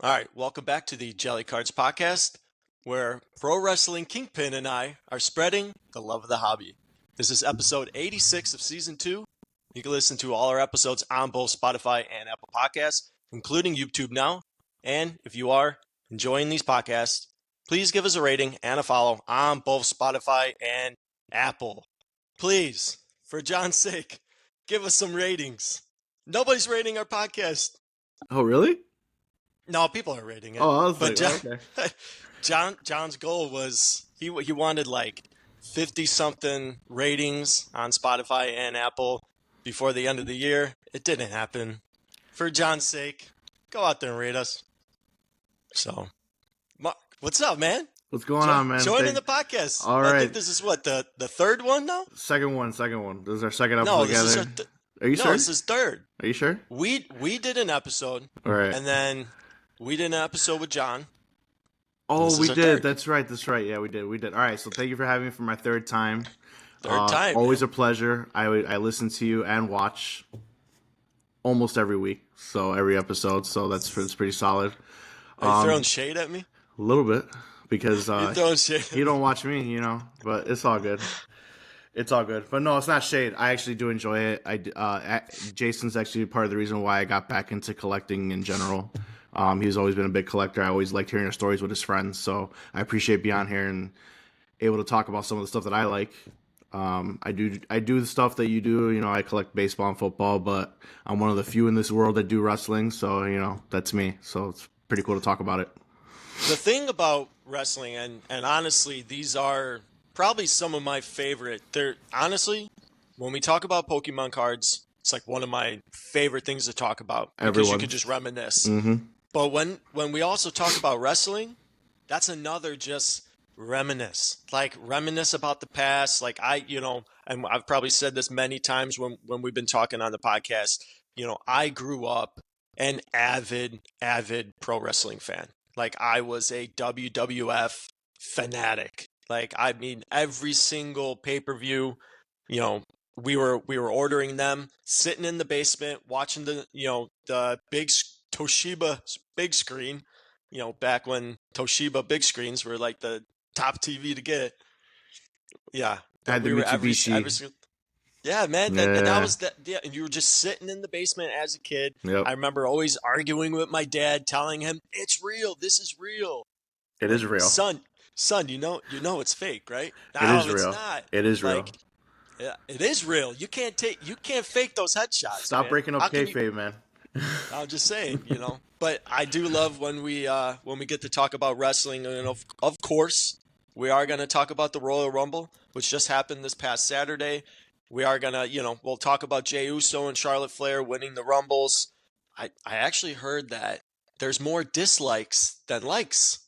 All right, welcome back to the JELI Cards podcast, where Pro Wrestling Kingpin and I are spreading the love of the hobby. This is episode 86 of season 2. You can listen to all our episodes on both Spotify and Apple Podcasts, including YouTube now. And if you are enjoying these podcasts, please give us a rating and a follow on both Spotify and Apple. Please, for John's sake, give us some ratings. Nobody's rating our podcast. Oh, really? No, people are rating it. Oh, I was but like, okay. John's goal was he wanted like 50-something ratings on Spotify and Apple before the end of the year. It didn't happen. For John's sake, go out there and rate us. So, Mark, what's up, man? What's going on, man? Joining the podcast. All right. I think this is what, the third one now? Second one. This is our second episode together. This is Are you sure? No, this is third. Are you sure? We did an episode. All right. And then we did an episode with John. Oh, we did. Third. That's right. Yeah, we did. All right. So thank you for having me for my third time. Third time. Always a pleasure. I listen to you and watch almost every week. So every episode. So that's pretty solid. Are you throwing shade at me? A little bit because You're throwing shade. you don't watch me, but it's all good. It's all good. But no, it's not shade. I actually do enjoy it. Jason's actually part of the reason why I got back into collecting in general. He's always been a big collector. I always liked hearing his stories with his friends. So I appreciate being on here and able to talk about some of the stuff that I like. I do the stuff that you do. I collect baseball and football, but I'm one of the few in this world that do wrestling. So, that's me. So it's pretty cool to talk about it. The thing about wrestling, and honestly, these are probably some of my favorite. Honestly, when we talk about Pokemon cards, it's like one of my favorite things to talk about because you could just reminisce. Mm-hmm. But when we also talk about wrestling, that's another just reminisce. Like reminisce about the past. Like and I've probably said this many times when we've been talking on the podcast, I grew up an avid pro wrestling fan. Like I was a WWF fanatic. Like, I mean, every single pay-per-view, we were ordering them, sitting in the basement, watching the big Toshiba big screen, back when Toshiba big screens were like the top TV to get. Yeah. I had the Mitsubishi. Yeah, man. Yeah. And that was that. Yeah, and you were just sitting in the basement as a kid. Yep. I remember always arguing with my dad, telling him, "It's real. This is real. It is real, son. You know it's fake, right? No, it is real. It's not. It is real. Yeah, it is real. You can't fake those headshots. Stop man. breaking up kayfabe, man. I'm just saying, But I do love when we get to talk about wrestling, and of course, we are going to talk about the Royal Rumble, which just happened this past Saturday. We are going to, we'll talk about Jey Uso and Charlotte Flair winning the Rumbles. I actually heard that there's more dislikes than likes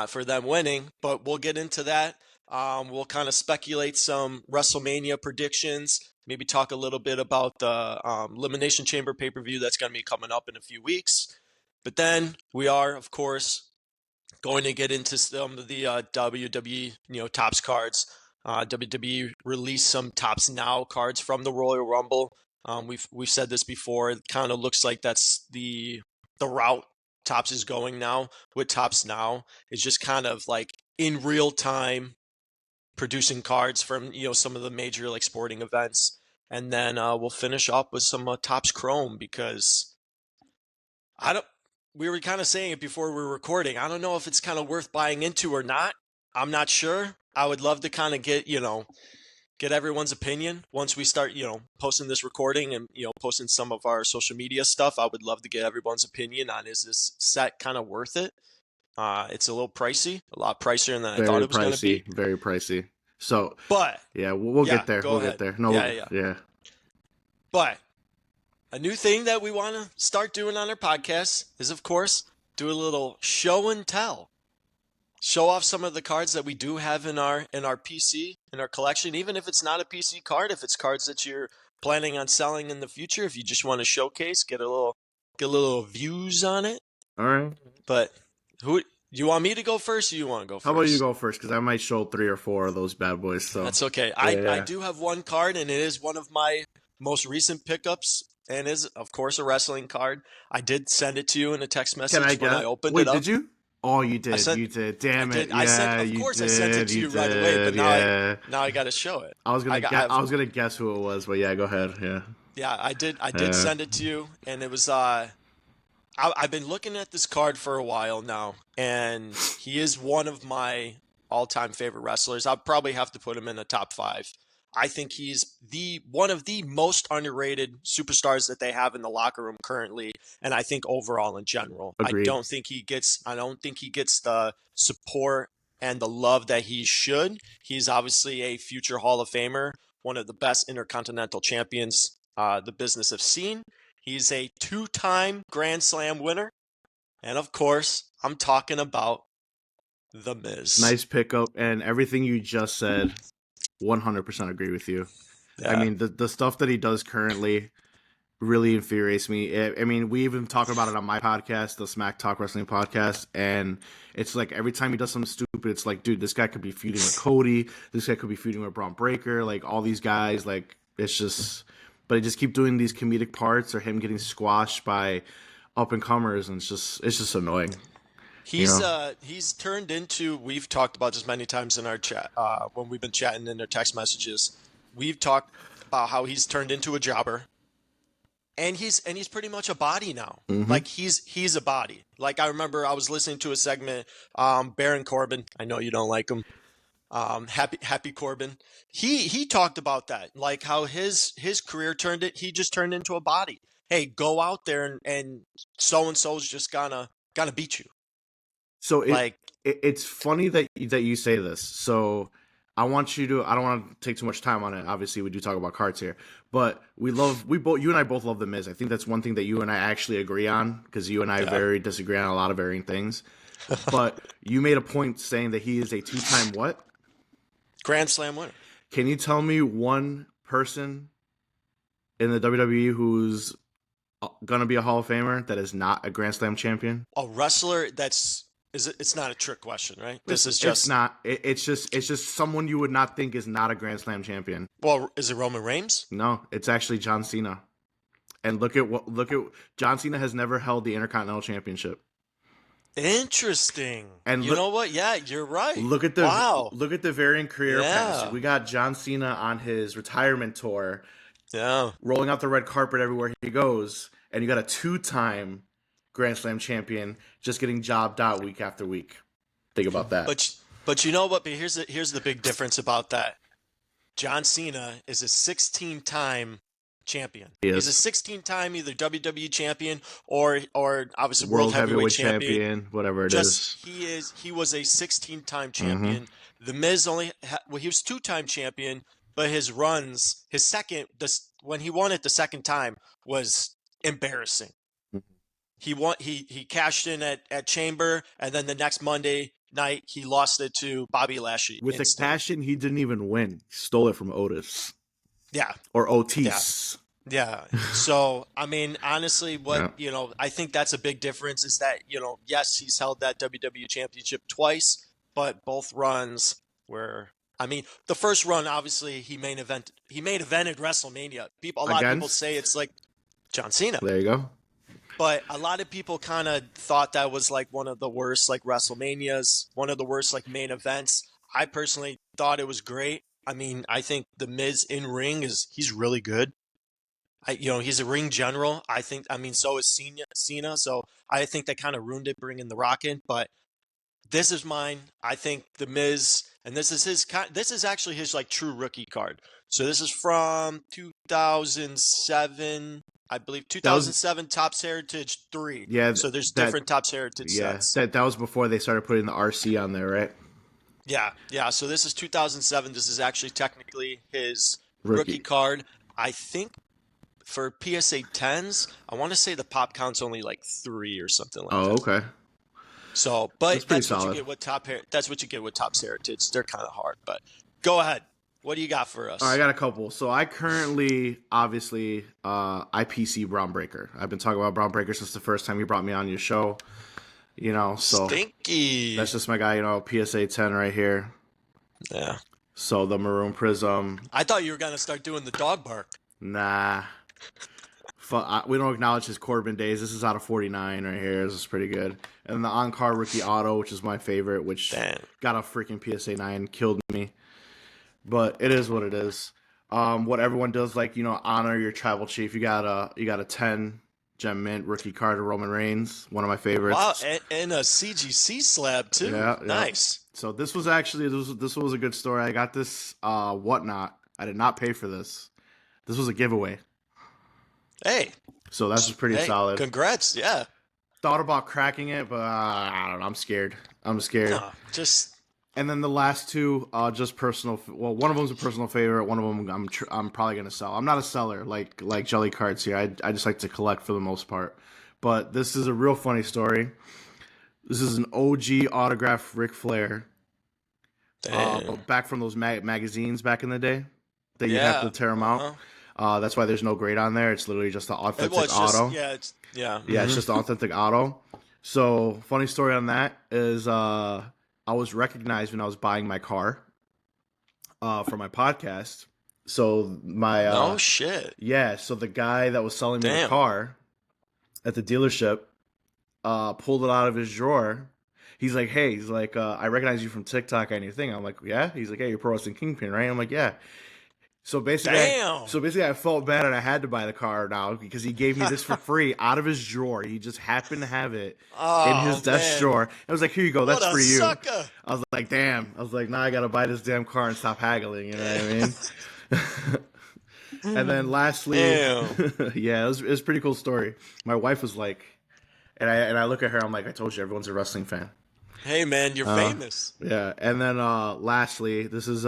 for them winning, but we'll get into that. We'll kind of speculate some WrestleMania predictions, maybe talk a little bit about the Elimination Chamber pay-per-view that's going to be coming up in a few weeks. But then we are, of course, going to get into some of the WWE, Topps cards. WWE released some Topps Now cards from the Royal Rumble. We've said this before. It kind of looks like that's the route Topps is going now with Topps Now. It's just kind of like in real time producing cards from some of the major like sporting events, and then we'll finish up with some Topps Chrome because we were kind of saying it before we were recording. I don't know if it's kind of worth buying into or not. I'm not sure. I would love to kind of get everyone's opinion once we start, posting this recording and, posting some of our social media stuff. I would love to get everyone's opinion on, is this set kind of worth it? It's a little pricey, a lot pricier than I thought it was going to be. Very pricey. So, but yeah, we'll get there. We'll get there. No, yeah. But a new thing that we want to start doing on our podcast is, of course, do a little show and tell. Show off some of the cards that we do have in our PC, in our collection, even if it's not a PC card, if it's cards that you're planning on selling in the future, if you just want to showcase, get a little views on it. All right. But do you want me to go first or you want to go first? How about you go first? Because I might show 3 or 4 of those bad boys. So that's okay. Yeah. I do have one card, and it is one of my most recent pickups and is, of course, a wrestling card. I did send it to you in a text Can I message when I get? opened it Wait, up. did you? Oh, you I did. sent, You did. I Damn it. did. I sent, Yeah, of you course, I sent it did. to You you right away. But did. Yeah. now I got to show it. I was gonna I get. have, I was gonna guess who it was, but yeah, go ahead. Yeah. yeah, I did Yeah. send it to you, and it was I've been looking at this card for a while now, and he is one of my all-time favorite wrestlers. I'll probably have to put him in the top 5. I think he's the one of the most underrated superstars that they have in the locker room currently, and I think overall in general. Agreed. I don't think he gets the support and the love that he should. He's obviously a future Hall of Famer, one of the best intercontinental champions the business have seen. He's a 2-time Grand Slam winner. And of course, I'm talking about The Miz. Nice pickup, and everything you just said. 100% agree with you. I Yeah. mean, the stuff that he does currently really infuriates me. I mean, we even talk about it on my podcast, the Smack Talk Wrestling podcast, and it's like every time he does something stupid, it's like, dude, this guy could be feuding with Cody, this guy could be feuding with Braun Breaker, like all these guys, like it's just, but he just keep doing these comedic parts or him getting squashed by up and comers, and it's just annoying. You know, He's turned into, we've talked about this many times in our chat when we've been chatting in their text messages. We've talked about how he's turned into a jobber. And he's pretty much a body now. Like he's a body. Like I remember I was listening to a segment, Baron Corbin. I know you don't like him. Happy Corbin. He talked about that, like how his career he just turned into a body. Hey, go out there and so and so's just gonna beat you. so Like it's funny that you say this. So I want you to. I don't want to take too much time on it. Obviously, we do talk about cards here, but you and I both love the Miz. I think that's one thing that you and I actually agree on because you and I very disagree on a lot of varying things. But you made a point saying that he is a 2-time what? Grand Slam winner. Can you tell me one person in the WWE who's gonna be a Hall of Famer that is not a Grand Slam champion? A wrestler it's not a trick question, right? This is It's just not. It's just someone you would not think is not a Grand Slam champion. well, is it Roman Reigns? No, it's actually John Cena. And look at John Cena has never held the Intercontinental Championship. Interesting. And you know what? Yeah, you're right. Look at the varying career Yeah. paths. We got John Cena on his retirement tour, Yeah. rolling out the red carpet everywhere he goes, and you got a 2-time Grand Slam champion just getting jobbed out week after week. Think about that. But you know what? But here's the big difference about that. John Cena is a 16-time champion. He's a 16-time either WWE champion or obviously World Heavyweight champion. Whatever it is. He was a 16-time champion. The Miz he was 2-time champion, but when he won it the second time was embarrassing. He cashed in at Chamber, and then the next Monday night he lost it to Bobby Lashley. With the passion, he didn't even win. He stole it from Otis. Yeah. Or Otis. Yeah. So, I mean, honestly, I think that's a big difference is that, yes, he's held that WWE Championship twice, but both runs were, I mean, the first run, obviously, he main evented WrestleMania. A lot of people say it's like John Cena. There you go. But a lot of people kind of thought that was like one of the worst like WrestleManias, one of the worst like main events. I personally thought it was great. I mean, I think the Miz in ring he's really good. He's a ring general. So is Cena. So I think they kind of ruined it bringing The Rock in. But this is mine. I think the Miz, and this is actually his like true rookie card. So this is from 2007. I believe 2007 Topps Heritage 3. Yeah. So there's different Topps Heritage sets. That was before they started putting the RC on there, right? Yeah. So this is 2007. This is actually technically his rookie card. I think for PSA 10s, I want to say the pop count's only like 3 or something like that. Oh, okay. So, but that's what solid. you get with That's what you get with Topps Heritage. They're kind of hard, but go ahead. What do you got for us? All right, I got a couple. So I currently, obviously, IPC Braun Breaker. I've been talking about Braun Breaker since the first time you brought me on your show. So Stinky. That's just my guy. PSA 10 right here. Yeah. So the Maroon Prism. I thought you were gonna start doing the dog bark. Nah. We don't acknowledge his Corbin days. This is out of 49 right here. This is pretty good. And the on-card rookie auto, which is my favorite, which Damn. got a freaking PSA 9, killed me. But it is what it is. What everyone does, like, honor your tribal chief. You got a 10 gem mint rookie card of Roman Reigns, one of my favorites. Wow, and a CGC slab too. Yeah, nice. So this was actually this was a good story. I got this whatnot. I did not pay for this. This was a giveaway. Hey. So that's pretty solid. Congrats, yeah. Thought about cracking it, but I don't know. I'm scared. And then the last two, just personal. Well, one of them's a personal favorite. One of them, I'm probably gonna sell. I'm not a seller like JELI cards here. I just like to collect for the most part. But this is a real funny story. This is an OG autographed Ric Flair. Back from those magazines back in the day. That you have to tear them out. That's why there's no grade on there. It's literally just the authentic auto. It's just the authentic auto. So funny story on that is I was recognized when I was buying my car for my podcast. So my oh shit. Yeah, so the guy that was selling me the car at the dealership pulled it out of his drawer. He's like, hey, I recognize you from TikTok and your thing. I'm like, yeah. He's like, hey, you're Pro Wrestling Kingpin, right? I'm like, yeah. So basically, I felt bad and I had to buy the car now because he gave me this for free out of his drawer. He just happened to have it in his desk drawer. I was like, here you go, that's for you. Sucker. I was like, damn. I was like, now I gotta buy this damn car and stop haggling. You know what I mean? And then lastly, yeah, it was a pretty cool story. My wife was like, and I look at her, I'm like, I told you, everyone's a wrestling fan. Hey man, you're famous. Yeah, and then lastly, this is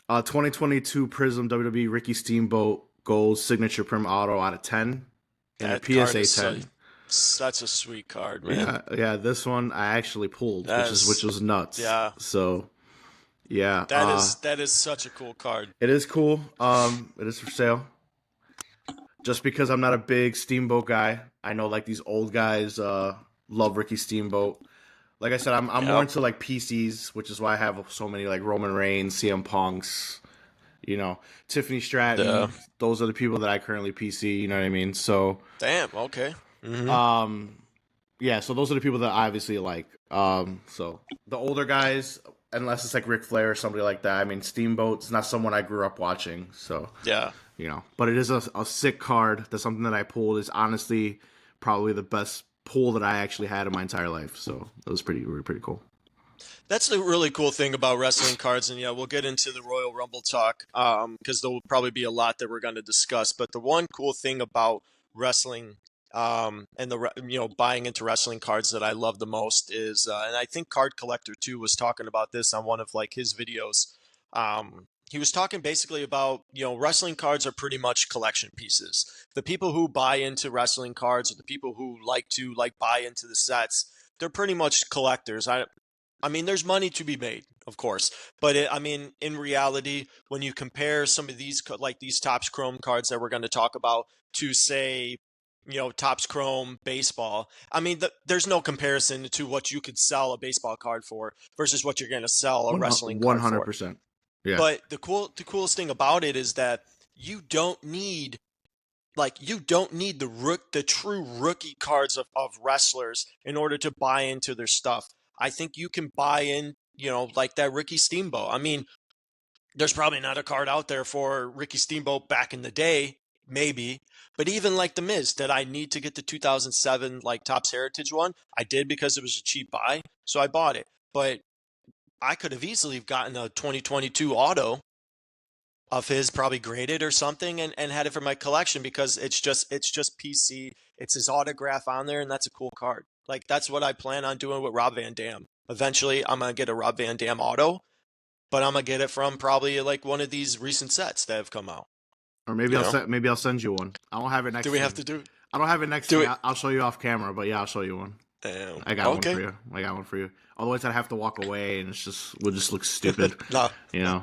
2022 Prism WWE Ricky Steamboat Gold Signature Prim Auto out of 10 and a PSA 10. That's a sweet card, man. Yeah. This one I actually pulled, which was nuts. Yeah. So, yeah. That is such a cool card. It is cool. It is for sale. Just because I'm not a big Steamboat guy, I know like these old guys love Ricky Steamboat. Like I said, I'm more into like PCs, which is why I have so many like Roman Reigns, CM Punks, Tiffany Stratton. Yeah. Those are the people that I currently PC. You know what I mean? So damn. Okay. Mm-hmm. Yeah. So those are the people that I obviously like. So the older guys, unless it's like Ric Flair or somebody like that. I mean, Steamboat's not someone I grew up watching. So yeah. But it is a sick card. That's something that I pulled. Is honestly probably the best pull that I actually had in my entire life. So that was pretty cool. That's the really cool thing about wrestling cards, and yeah, we'll get into the Royal Rumble talk because there will probably be a lot that we're going to discuss. But the one cool thing about wrestling and the buying into wrestling cards that I love the most is, and I think Card Collector 2 was talking about this on one of like his videos. He was talking basically about, wrestling cards are pretty much collection pieces. The people who buy into wrestling cards or the people who like to buy into the sets, they're pretty much collectors. I mean, there's money to be made, of course. But in reality, when you compare some of these, like these Topps Chrome cards that we're going to talk about to say, Topps Chrome baseball, I mean, there's no comparison to what you could sell a baseball card for versus what you're going to sell a wrestling card for. 100%. Yeah. But the coolest thing about it is that you don't need the true rookie cards of wrestlers in order to buy into their stuff. I think you can buy in, like that Ricky Steamboat. I mean, there's probably not a card out there for Ricky Steamboat back in the day, maybe. But even like the Miz, did I need to get the 2007 like Topps Heritage one? I did because it was a cheap buy, so I bought it. But I could have easily gotten a 2022 auto of his, probably graded or something, and had it for my collection because it's just PC. It's his autograph on there, and that's a cool card. Like, that's what I plan on doing with Rob Van Dam. Eventually, I'm going to get a Rob Van Dam auto, but I'm going to get it from probably like one of these recent sets that have come out. Or maybe I'll send you one. I don't have it next to me. Do we have to do it? I don't have it next to me. I'll show you off camera, but yeah, I'll show you one. Damn. I got one for you. Otherwise, I'd have to walk away, and we'll just look stupid. No.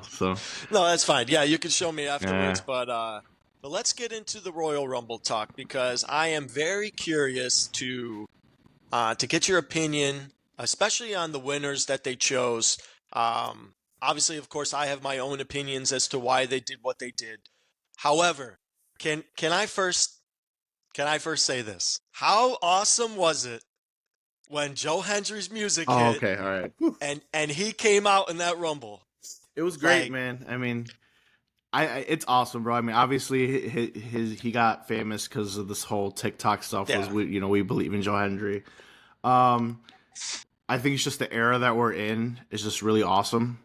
So. No, that's fine. Yeah, you can show me afterwards. Yeah. But let's get into the Royal Rumble talk because I am very curious to get your opinion, especially on the winners that they chose. Obviously, of course, I have my own opinions as to why they did what they did. However, can I first can I first say this? How awesome was it when Joe Hendry's music Oh, hit okay, all right. and he came out in that Rumble? It was great, Like, man. I mean, I it's awesome, bro. I mean, obviously he got famous because of this whole TikTok stuff. Was yeah, we believe in Joe Hendry. Um, I think it's just the era that we're in is just really awesome.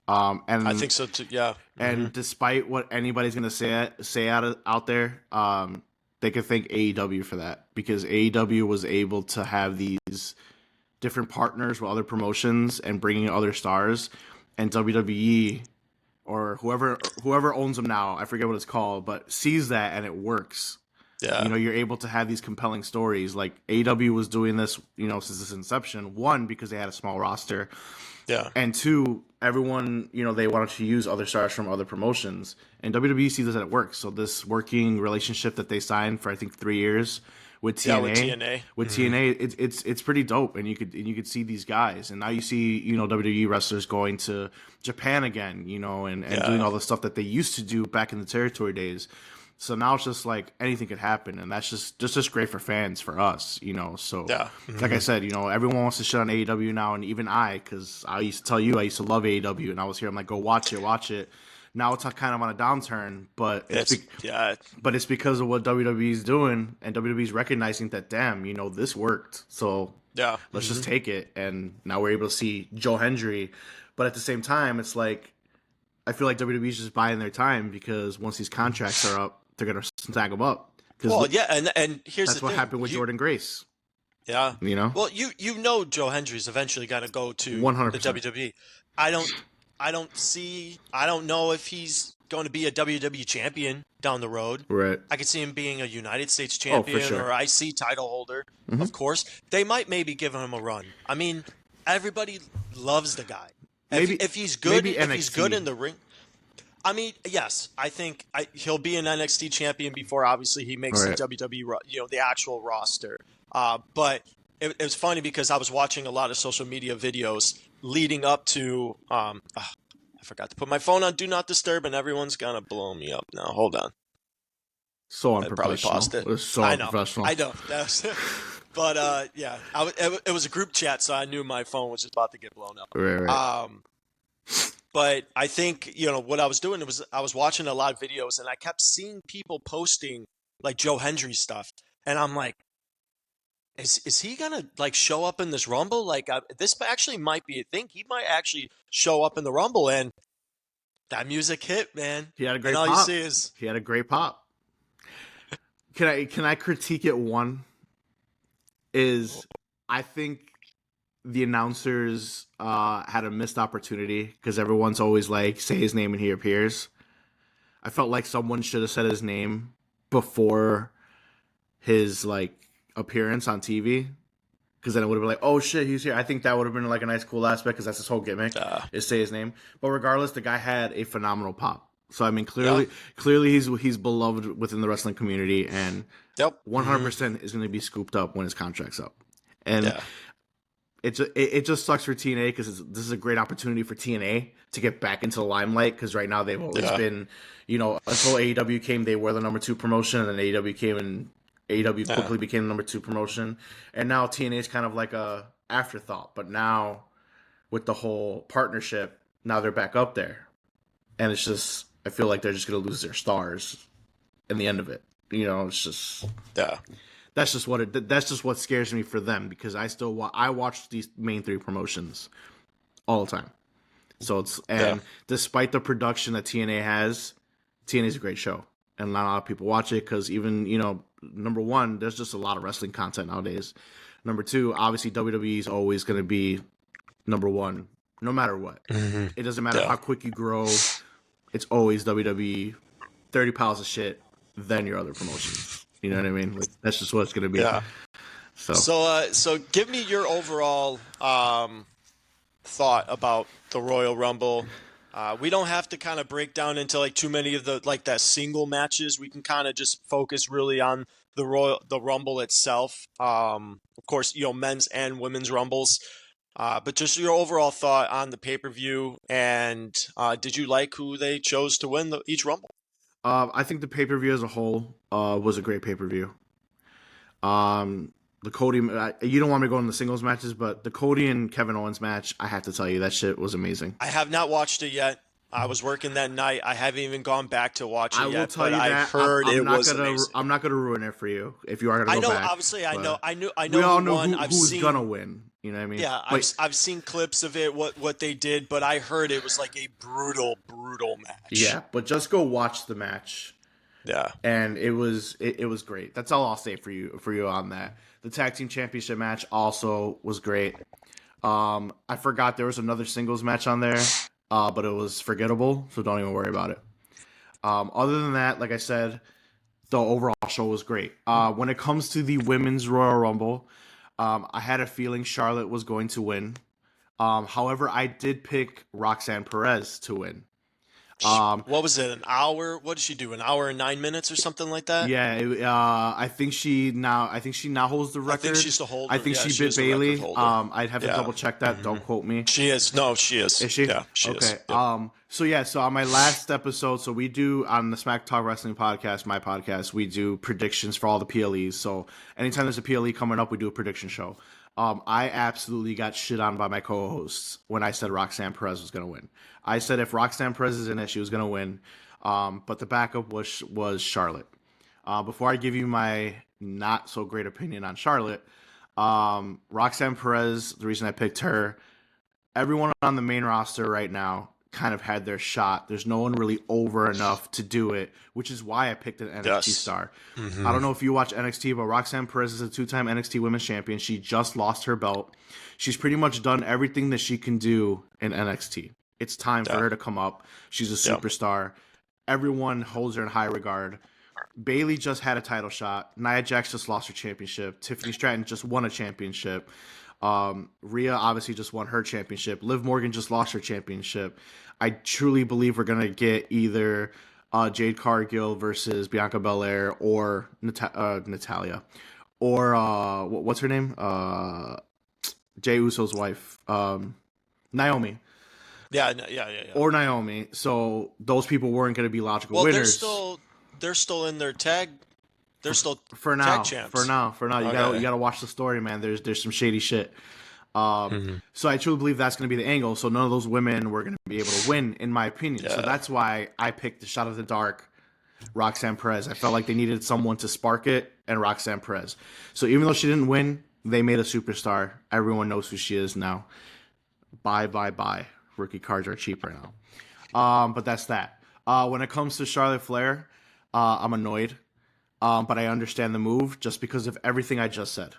I And think so too. Yeah. and despite what anybody's gonna say out there, they could thank AEW for that because AEW was able to have these different partners with other promotions and bringing other stars, and WWE or whoever owns them now, I forget what it's called, but sees that and it works. Yeah. You're able to have these compelling stories. Like AEW was doing this, since its inception. One, because they had a small roster, Yeah. and two, everyone, they wanted to use other stars from other promotions. And WWE sees that it works. So this working relationship that they signed for I think 3 years with TNA, Yeah, with TNA. it's pretty dope. And you could see these guys. And now you see, WWE wrestlers going to Japan again, and doing all the stuff that they used to do back in the territory days. So now it's just like anything could happen, and that's just great for fans, for us, So, Yeah. like I said, everyone wants to shit on AEW now, and even because I used to tell you I used to love AEW, and I was here, I'm like, go watch it. Now it's kind of on a downturn, but it's because of what WWE's doing, and WWE's recognizing that, damn, this worked, so Yeah. let's just take it, and now we're able to see Joe Hendry, but at the same time, it's like I feel like WWE's just buying their time because once these contracts are up, they're gonna snag them up. Well, yeah, and here's That's the what thing. happened with Jordan Grace. Yeah. You know, Well, you know Joe Hendry's eventually got to go to 100%. the WWE. I don't know if he's going to be a WWE champion down the road. Right. I could see him being a United States For champion sure. or IC title holder. Of course, they might maybe give him a run. I mean, everybody loves the guy. If he's good, maybe if he's NXT. good in the ring. I mean, yes, I think he'll be an NXT champion before obviously he makes Right. the WWE, the actual roster. But it was funny because I was watching a lot of social media videos leading up to. I forgot to put my phone on Do Not Disturb, and everyone's gonna blow me up now. Hold on, So I probably unprofessional. paused it. It was so I know, unprofessional. I know. But yeah, it was a group chat, so I knew my phone was just about to get blown up. Right. But I think, what I was doing was I was watching a lot of videos and I kept seeing people posting like Joe Hendry stuff. And I'm like, is he going to like show up in this Rumble? Like this actually might be a thing. He might actually show up in the Rumble, and that music hit, man. He had a great and all pop. you see is He had a great pop. Can I critique it? One is I think the announcers had a missed opportunity because everyone's always like, say his name and he appears. I felt like someone should have said his name before his like appearance on TV, because then it would have been like, oh shit, he's here. I think that would have been like a nice, cool aspect because that's his whole gimmick is say his name. But regardless, the guy had a phenomenal pop. So I mean, clearly he's beloved within the wrestling community, and 100% is going to be scooped up when his contract's up. And it just sucks for TNA because this is a great opportunity for TNA to get back into the limelight, because right now they've always been, until AEW came, they were the number 2 promotion, and then AEW came and AEW quickly became the number 2 promotion, and now TNA is kind of like a afterthought. But now with the whole partnership, now they're back up there, and it's just, I feel like they're just gonna lose their stars in the end of it. It's just That's just what scares me for them, because I watch these main 3 promotions all the time. So despite the production that TNA has, TNA is a great show, and not a lot of people watch it because even number one, there's just a lot of wrestling content nowadays. Number 2, obviously WWE is always going to be number 1, no matter what. It doesn't matter how quick you grow. It's always WWE, 30 piles of shit, then your other promotions. You know what I mean? Like, that's just what it's going to be. Yeah. So give me your overall thought about the Royal Rumble. We don't have to kind of break down into like too many of the that single matches. We can kind of just focus really on the Rumble itself. Of course, men's and women's Rumbles. But just your overall thought on the pay-per-view, and did you like who they chose to win each Rumble? I think the pay-per-view as a whole was a great pay-per-view. The Cody, you don't want me to go in the singles matches, but the Cody and Kevin Owens match, I have to tell you, that shit was amazing. I have not watched it yet. I was working that night. I haven't even gone back to watch I it will yet, tell but you I that heard it was amazing. I'm not gonna ruin it for you if you are gonna I go know, back. obviously, I But know we all who know won. I've who's seen, gonna win. You know what I mean? yeah, But I've seen clips of it, what they did, but I heard it was like a brutal match. yeah, but just go watch the match, Yeah. and it was great. That's all I'll say for you on that. The tag team championship match also was great. I forgot there was another singles match on there, but it was forgettable, so don't even worry about it. Other than that, like I said, the overall show was great. When it comes to the women's Royal Rumble, I had a feeling Charlotte was going to win. However, I did pick Roxanne Perez to win. What was it? An hour? What did she do? An hour and 9 minutes or something like that? Yeah, I think she now holds the I think record. she's the holder. I think Yeah, she she bit is the record Bailey. holder. I'd have to Yeah. double check that. Don't quote me. She is. No, she is. Is she? Yeah, she is. Okay. Yep. So yeah. So on my last episode, so we do on the Smack Talk Wrestling podcast, my podcast, we do predictions for all the PLEs. So anytime there's a PLE coming up, we do a prediction show. I absolutely got shit on by my co-hosts when I said Roxanne Perez was going to win. I said if Roxanne Perez is in it, she was going to win. But the backup was Charlotte. Before I give you my not so great opinion on Charlotte, Roxanne Perez, the reason I picked her, everyone on the main roster right now kind of had their shot. There's no one really over enough to do it, which is why I picked an NXT star. I don't know if you watch NXT, but Roxanne Perez is a 2-time NXT Women's Champion. She just lost her belt. She's pretty much done everything that she can do in NXT. It's time for her to come up. She's a superstar. Everyone holds her in high regard. Bailey just had a title shot. Nia Jax just lost her championship. Tiffany Stratton just won a championship. Rhea obviously just won her championship. Liv Morgan just lost her championship. I truly believe we're going to get either Jade Cargill versus Bianca Belair or Natalia. Or what's her name? Jey Uso's wife. Naomi. Yeah. Or Naomi. So those people weren't going to be logical Well, winners. they're still in their tag. They're still for now. tag champs. For now, you gotta watch the story, man. There's some shady shit. So I truly believe that's going to be the angle. So none of those women were going to be able to win, in my opinion. Yeah. So that's why I picked the shot of the dark, Roxanne Perez. I felt like they needed someone to spark it, and Roxanne Perez. So even though she didn't win, they made a superstar. Everyone knows who she is now. Bye. Rookie cards are cheap right now. But that's that. When it comes to Charlotte Flair, I'm annoyed. But I understand the move just because of everything I just said.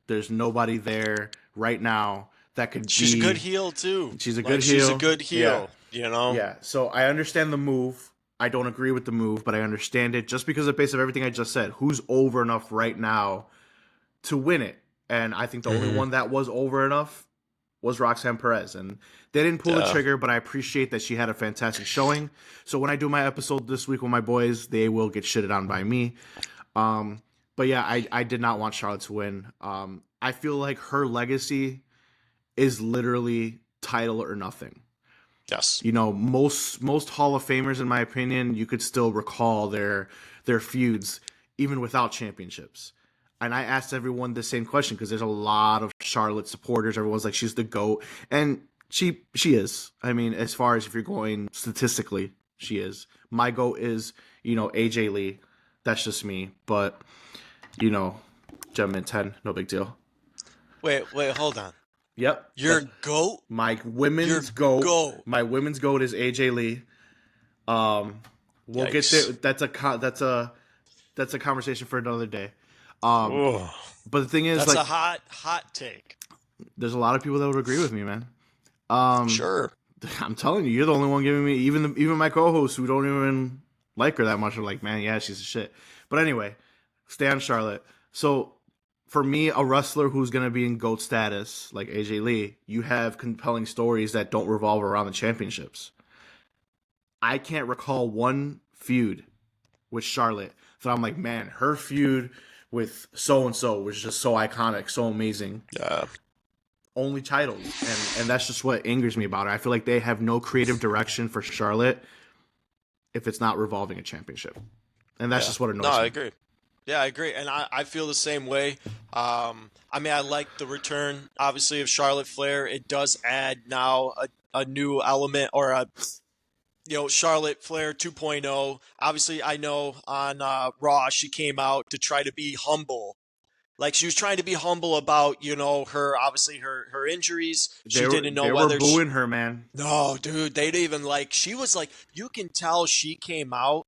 There's nobody there right now that could She's a good heel, too. She's a good heel. She's a good heel, you know? Yeah, so I understand the move. I don't agree with the move, but I understand it just because of the base of everything I just said. Who's over enough right now to win it? And I think the only one that was over enough was Roxanne Perez. And they didn't pull the trigger, but I appreciate that she had a fantastic showing. So when I do my episode this week with my boys, they will get shitted on by me. But yeah, I did not want Charlotte to win. I feel like her legacy is literally title or nothing. Yes. You know, most Hall of Famers, in my opinion, you could still recall their feuds even without championships. And I asked everyone the same question because there's a lot of Charlotte supporters. Everyone's like, she's the GOAT. And she is. I mean, as far as if you're going statistically, she is. My GOAT is, AJ Lee. That's just me. But, Gentleman 10, no big deal. Wait, hold on. Yep. Your GOAT? My women's GOAT. My women's GOAT is AJ Lee. We'll get there. That's a conversation for another day. But the thing is, that's a hot take. There's a lot of people that would agree with me, man. Sure. I'm telling you, you're the only one giving me, even my co-hosts who don't even like her that much are like, man, yeah, she's a shit. But anyway, stay on Charlotte. So for me, a wrestler who's going to be in GOAT status, like AJ Lee, you have compelling stories that don't revolve around the championships. I can't recall one feud with Charlotte that I'm like, man, her feud with so-and-so was just so iconic, so amazing. Yeah. Only titles. And that's just what angers me about it. I feel like they have no creative direction for Charlotte if it's not revolving a championship. And that's just what annoys me. No, I agree. Yeah, I agree, and I feel the same way. I mean, I like the return, obviously, of Charlotte Flair. It does add now a new element, or a Charlotte Flair 2.0. Obviously, I know on Raw she came out to try to be humble. Like she was trying to be humble about, her obviously her injuries. She didn't know They were whether she. booing her, man. No, dude, they didn't even like. She was like, you can tell she came out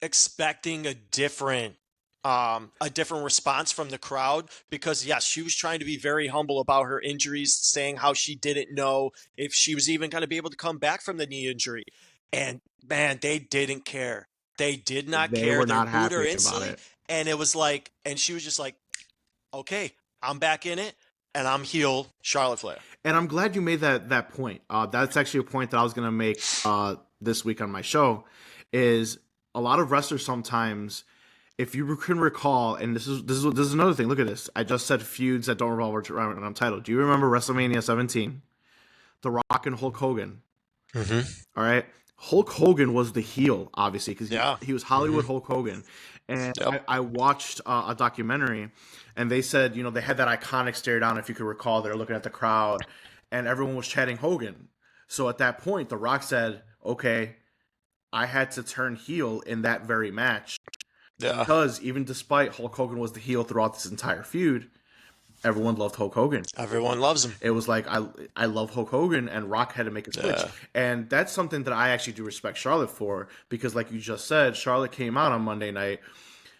expecting a different response from the crowd, because yes, she was trying to be very humble about her injuries, saying how she didn't know if she was even going to be able to come back from the knee injury. And man, they didn't care. They did not They care. were They not booed her happy about instantly, it. and it was like, and she was just like, okay, I'm back in it, and I'm heel Charlotte Flair. And I'm glad you made that point. That's actually a point that I was gonna make this week on my show. Is a lot of wrestlers sometimes, if you can recall, and this is another thing. Look at this. I just said feuds that don't revolve around a title. Do you remember WrestleMania 17? The Rock and Hulk Hogan. Mm-hmm. All right. Hulk Hogan was the heel, obviously, because Yeah. he was Mm-hmm. Hollywood Hulk Hogan. And Yep. I watched a documentary, and they said, they had that iconic stare down, if you could recall. They're looking at the crowd, and everyone was chanting Hogan. So at that point, The Rock said, okay, I had to turn heel in that very match. Yeah. Because even despite Hulk Hogan was the heel throughout this entire feud, everyone loved Hulk Hogan. Everyone loves him. It was like I love Hulk Hogan, and Rock had to make a switch, Yeah. and that's something that I actually do respect Charlotte for, because, like you just said, Charlotte came out on Monday night.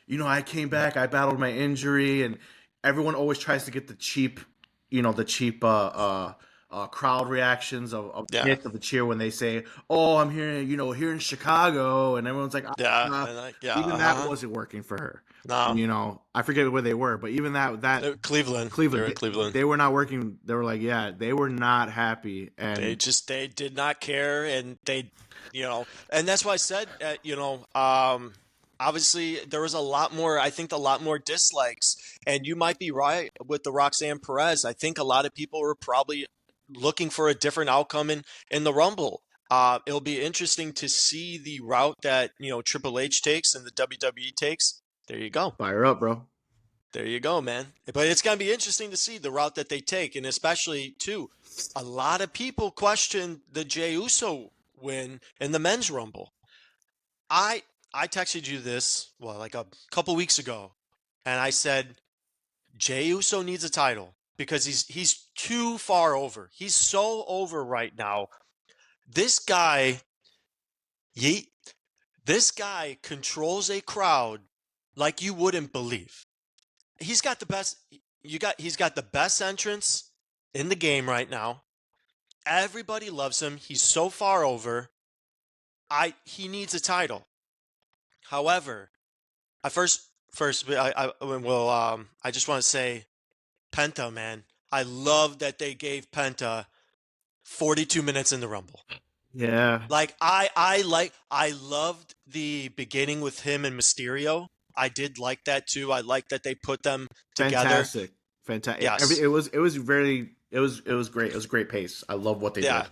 I came back, I battled my injury, and everyone always tries to get the cheap, crowd reactions of Yeah. hit of the cheer when they say, "Oh, I'm here, here in Chicago," and everyone's like, Yeah. "Ah." And yeah. Even that Uh-huh. wasn't working for her. No. I forget where they were, but even that Cleveland. They're Cleveland, in Cleveland. they were not working. They were like, yeah, they were not happy, and They did not care, and and that's why I said, obviously there was a lot more. I think a lot more dislikes, and you might be right with the Roxanne Perez. I think a lot of people were probably looking for a different outcome in the Rumble. It'll be interesting to see the route that Triple H takes and the WWE takes. There you go. fire up, bro. There you go, man. But it's going to be interesting to see the route that they take. And especially, too, a lot of people question the Jey Uso win in the men's Rumble. I I texted you this, well, like a couple weeks ago, and I said, Jey Uso needs a title because he's too far over. He's so over right now. This guy, he, this guy controls a crowd like you wouldn't believe. He's got the best. He's got the best entrance in the game right now. Everybody loves him. He's so far over. He needs a title. However, I just want to say Penta, man. I love that they gave Penta 42 minutes in the Rumble. Yeah, Like I loved the beginning with him and Mysterio. I did like that too. I like that they put them together. fantastic, fantastic. Yes. It was great. It was a great pace. I love what they Yeah.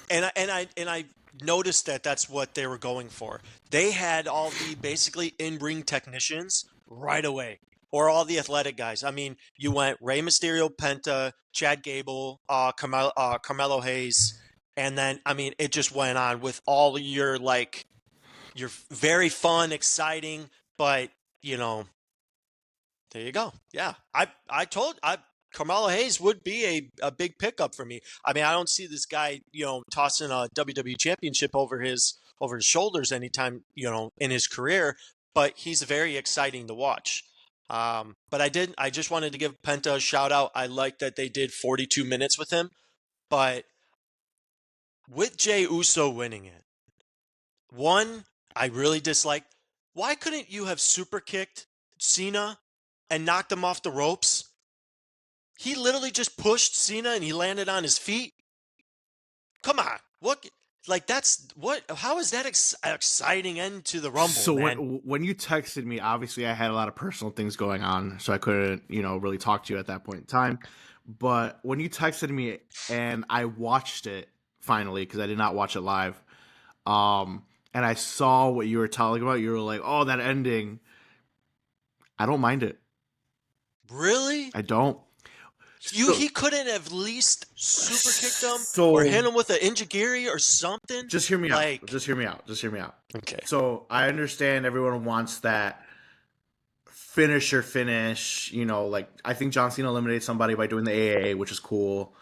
did. And I noticed that that's what they were going for. They had all the basically in-ring technicians right away, or all the athletic guys. I mean, you went Rey Mysterio, Penta, Chad Gable, Carmelo Hayes, and then I mean it just went on with all your very fun, exciting, but you know there you go. Yeah, I Carmelo Hayes would be a big pickup for me. I mean, I don't see this guy, tossing a WWE championship over his shoulders anytime, in his career, but he's very exciting to watch. But I just wanted to give Penta a shout out. I like that they did 42 minutes with him, but with Jey Uso winning it, one, I really disliked. Why couldn't you have super kicked Cena and knocked him off the ropes? He literally just pushed Cena and he landed on his feet. Come on. What? Like, that's what? How is that exciting end to the Rumble, So man? when you texted me, obviously I had a lot of personal things going on, so I couldn't really talk to you at that point in time. But when you texted me and I watched it finally, because I did not watch it live, and I saw what you were talking about, you were like, "Oh, that ending." I don't mind it. Really? I don't. He couldn't have at least super kicked him or So hit him with an injigiri or something? just hear me Like, out. Just hear me out. okay. So I understand everyone wants that finisher finish. You know, like I think John Cena eliminated somebody by doing the AAA, which is cool.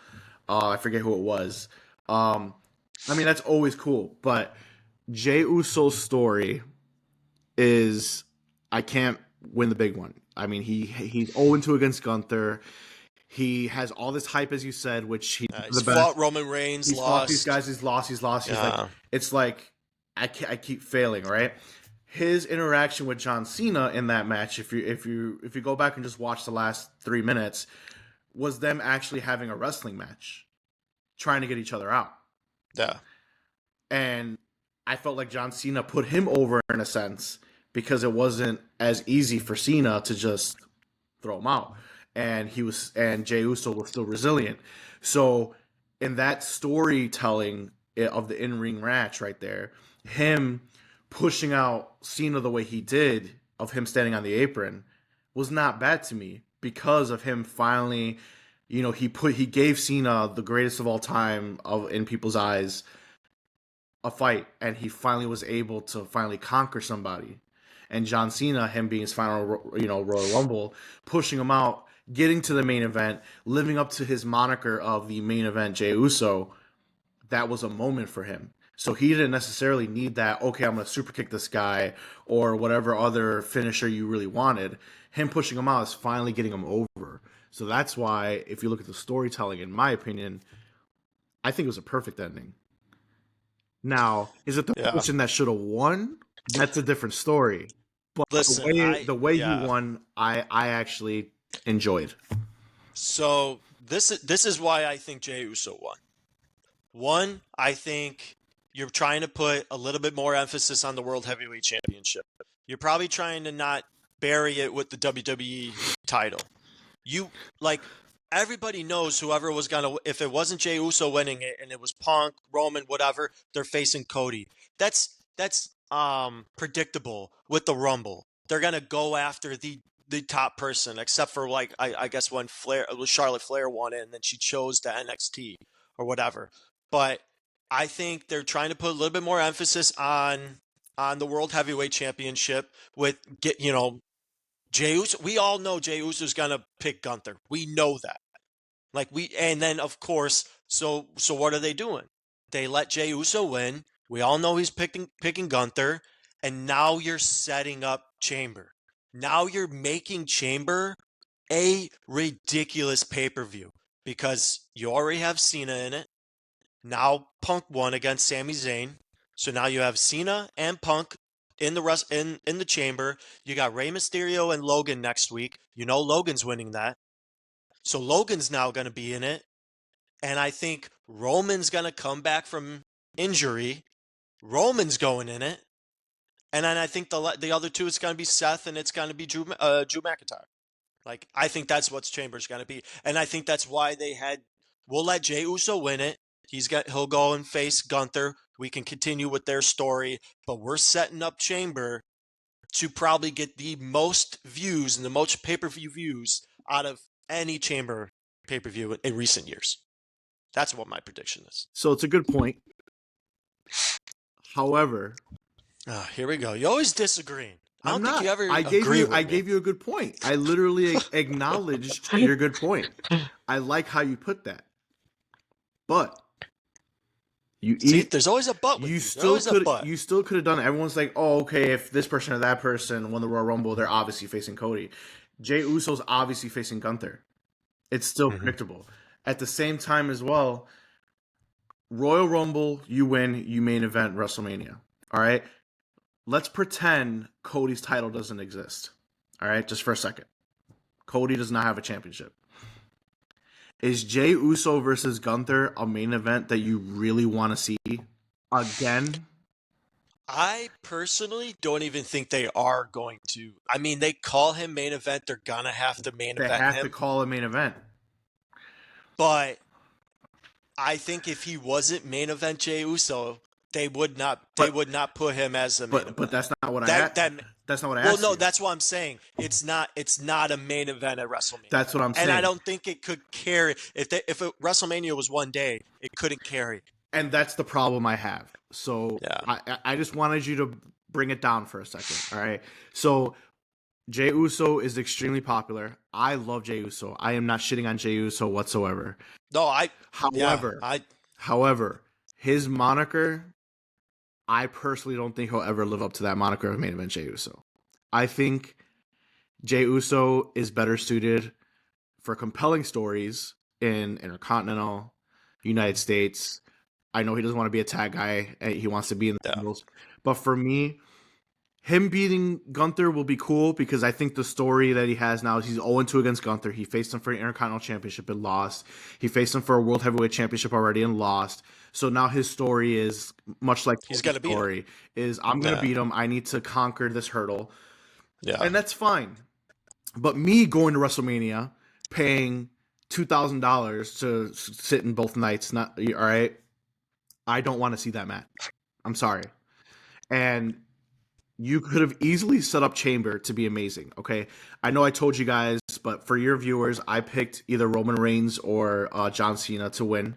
I forget who it was. I mean, that's always cool. But Jey Uso's story is I can't win the big one. I mean, he's 0-2 against Gunther. He has all this hype, as you said, which He's fought Roman Reigns, He's lost. fought these guys. He's lost. He's like, it's like I keep failing, right? His interaction with John Cena in that match, if you go back and just watch the last 3 minutes, was them actually having a wrestling match, trying to get each other out. Yeah. And I felt like John Cena put him over in a sense because it wasn't as easy for Cena to just throw him out. And Jey Uso was still resilient. So in that storytelling of the in-ring match right there, him pushing out Cena the way he did, of him standing on the apron, was not bad to me because of him finally, you know, he gave Cena, the greatest of all time in people's eyes, a fight, and he finally was able to finally conquer somebody. And John Cena, him being his final, you know, Royal Rumble, pushing him out, getting to the main event, living up to his moniker of the main event Jey Uso, that was a moment for him. So he didn't necessarily need that, okay, I'm going to super kick this guy or whatever other finisher you really wanted. Him pushing him out is finally getting him over. So that's why, if you look at the storytelling, in my opinion, I think it was a perfect ending. Now, is it the person that should have won? That's a different story. But listen, the way he won, I actually enjoyed. So this is why I think Jey Uso won. One, I think you're trying to put a little bit more emphasis on the World Heavyweight Championship. You're probably trying to not bury it with the WWE title. Everybody knows whoever was gonna, if it wasn't Jey Uso winning it and it was Punk, Roman, whatever, they're facing Cody. That's predictable with the Rumble. They're gonna go after the top person, except for I guess when Charlotte Flair won it and then she chose the NXT or whatever. But I think they're trying to put a little bit more emphasis on the World Heavyweight Championship with Jey Uso. We all know Jey Uso's gonna pick Gunther. We know that. And then of course, so what are they doing? They let Jey Uso win. We all know he's picking Gunther, and now you're setting up Chamber. Now you're making Chamber a ridiculous pay-per-view because you already have Cena in it. Now Punk won against Sami Zayn. So now you have Cena and Punk in the Chamber. You got Rey Mysterio and Logan next week. You know Logan's winning that. So Logan's now going to be in it. And I think Roman's going to come back from injury. Roman's going in it. And then I think the other two, it's going to be Seth and it's going to be Drew McIntyre. I think that's what Chamber's going to be. And I think that's why we'll let Jey Uso win it. He'll go and face Gunther. We can continue with their story, but we're setting up Chamber to probably get the most views and the most pay-per-view views out of any Chamber pay-per-view in recent years. That's what my prediction is. So it's a good point. However, here we go. You always disagreeing. I don't think you ever I gave you a good point. I literally acknowledged your good point. I like how you put that. But there's always a but. You still could have done it. Everyone's like, oh, okay, if this person or that person won the Royal Rumble, they're obviously facing Cody. Jey Uso's obviously facing Gunther. It's still predictable. At the same time as well, Royal Rumble, you win, you main event WrestleMania. All right? Let's pretend Cody's title doesn't exist. All right? Just for a second. Cody does not have a championship. Is Jey Uso versus Gunther a main event that you really want to see again? I personally don't even think they are going to. I mean, they call him main event. They're going to have to main event him. They have to call a main event. But I think if he wasn't main event Jey Uso, they would not put him as a main event. But that's not what I asked. That's not what I Well, asked no, you. that's what I'm saying. It's not a main event at WrestleMania. That's what I'm And I saying. don't think it could carry if WrestleMania was one day, it couldn't carry. And that's the problem I have. So Yeah. I just wanted you to bring it down for a second. All right. So Jey Uso is extremely popular. I love Jey Uso. I am not shitting on Jey Uso whatsoever. No, However, his moniker, I personally don't think he'll ever live up to that moniker of main event Jey Uso. I think Jey Uso is better suited for compelling stories in Intercontinental, United States. I know he doesn't want to be a tag guy. He wants to be in the singles. But for me, him beating Gunther will be cool because I think the story that he has now is he's 0-2 against Gunther. He faced him for an Intercontinental Championship and lost. He faced him for a World Heavyweight Championship already and lost. So now his story is much like he's gonna beat him. Story is I'm gonna beat him. I need to conquer this hurdle. Yeah. And that's fine. But me going to WrestleMania, paying $2,000 to sit in both nights, not all right. I don't want to see that match. I'm sorry. And you could have easily set up Chamber to be amazing, okay? I know I told you guys, but for your viewers, I picked either Roman Reigns or John Cena to win.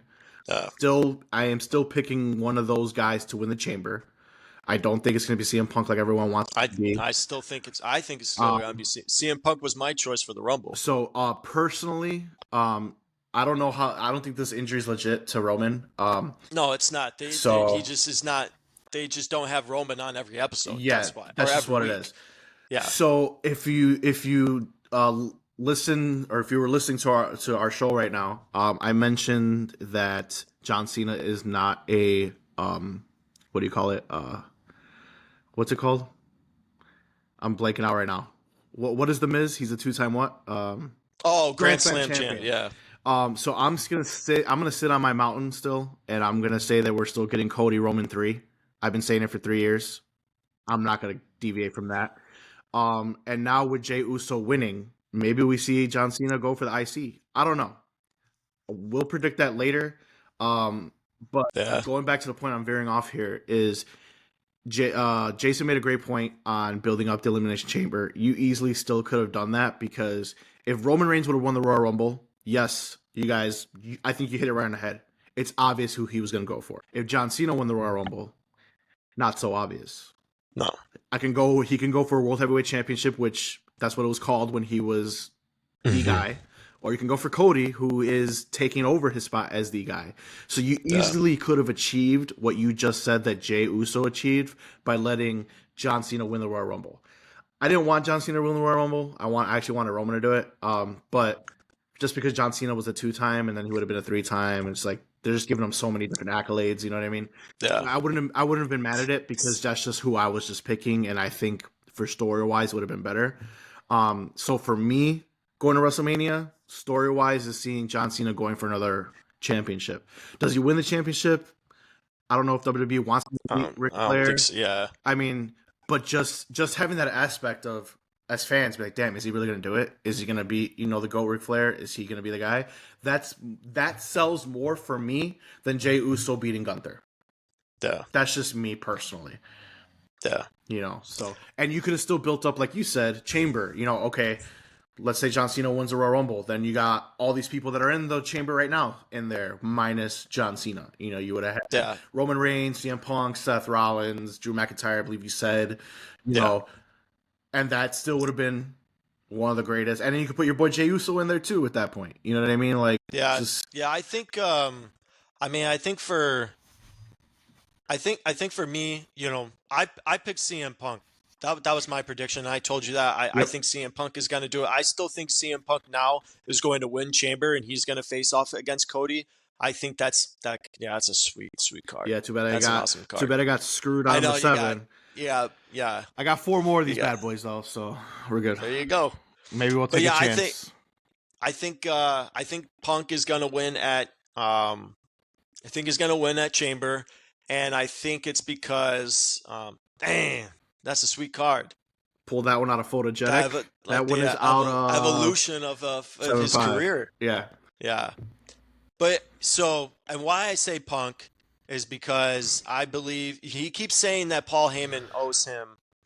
I am still picking one of those guys to win the Chamber. I don't think it's going to be CM Punk like everyone wants it to be. I think it's still going to be CM Punk was my choice for the Rumble. So personally, I don't think this injury is legit to Roman. No, it's not. He just is not. They just don't have Roman on every episode. Yeah, that's why. That's just what it is. Yeah. So if you listen, or if you were listening to our show right now, I mentioned that John Cena is not a what do you call it? What's it called? I'm blanking out right now. What is the Miz? He's a 2-time what? Grand Slam champion. Yeah. So I'm gonna sit on my mountain still, and I'm gonna say that we're still getting Cody Roman 3. I've been saying it for 3 years. I'm not gonna deviate from that. And now with Jey Uso winning, maybe we see John Cena go for the IC. I don't know. We'll predict that later. But going back to the point I'm veering off here is Jason made a great point on building up the Elimination Chamber. You easily still could have done that because if Roman Reigns would have won the Royal Rumble, yes, you guys, I think you hit it right on the head. It's obvious who he was going to go for. If John Cena won the Royal Rumble, not so obvious. No. He can go for a World Heavyweight Championship, which that's what it was called when he was the guy. Or you can go for Cody, who is taking over his spot as the guy. So you easily could have achieved what you just said that Jey Uso achieved by letting John Cena win the Royal Rumble. I didn't want John Cena to win the Royal Rumble. I actually wanted Roman to do it. But just because John Cena was a 2-time and then he would have been a 3-time, and it's like they're just giving him so many different accolades. You know what I mean? Yeah. I wouldn't have been mad at it because that's just who I was just picking, and I think for story wise it would have been better. So for me, going to WrestleMania, story wise, is seeing John Cena going for another championship. Does he win the championship? I don't know if WWE wants to beat Ric Flair. I don't think so, yeah. I mean, but just having that aspect of, as fans, be like, damn, is he really going to do it? Is he going to be, the GOAT Ric Flair? Is he going to be the guy? That sells more for me than Jey Uso beating Gunther. Yeah. That's just me personally. Yeah. So, and you could have still built up, like you said, Chamber, okay, let's say John Cena wins the Royal Rumble. Then you got all these people that are in the Chamber right now in there, minus John Cena. You would have had Roman Reigns, CM Punk, Seth Rollins, Drew McIntyre, I believe you said, know, and that still would have been one of the greatest. And then you could put your boy Jey Uso in there too at that point. You know what I mean? Like, I think, I think for me, I picked CM Punk. That was my prediction. I told you that. I think CM Punk is going to do it. I still think CM Punk now is going to win Chamber, and he's going to face off against Cody. I think that's a sweet card. Yeah, too bad that's an awesome card. Too bad I got screwed on the 7. Yeah. I got 4 more of these bad boys though, so we're good. There you go. Maybe we'll take a chance. I think Punk is going to win at Chamber, and I think it's because that's a sweet card. Pull that one out of Photogenic. That one is out of evolution of his career. Yeah. But and why I say Punk is because I believe he keeps saying that Paul Heyman owes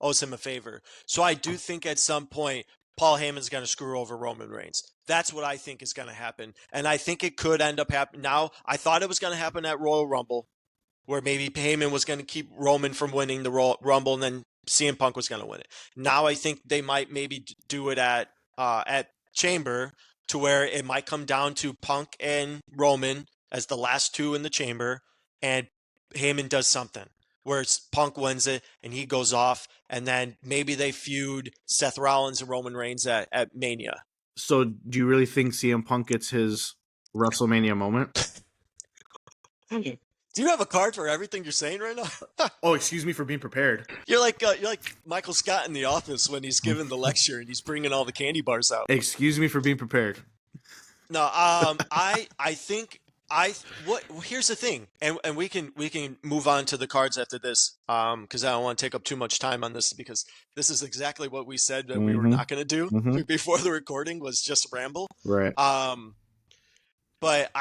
owes him a favor. So I do think at some point Paul Heyman's going to screw over Roman Reigns. That's what I think is going to happen. And I think it could end up happening. Now, I thought it was going to happen at Royal Rumble, where maybe Heyman was going to keep Roman from winning the Royal Rumble, and then CM Punk was going to win it. Now I think they might maybe do it at Chamber, to where it might come down to Punk and Roman as the last two in the Chamber, and Heyman does something where Punk wins it and he goes off, and then maybe they feud Seth Rollins and Roman Reigns at Mania. So do you really think CM Punk gets his WrestleMania moment? Do you have a card for everything you're saying right now? Oh, excuse me for being prepared. You're like Michael Scott in The Office when he's giving the lecture and he's bringing all the candy bars out. Excuse me for being prepared. No, here's the thing, and we can move on to the cards after this, because I don't want to take up too much time on this, because this is exactly what we said that we were not going to do before the recording, was just ramble. Right. But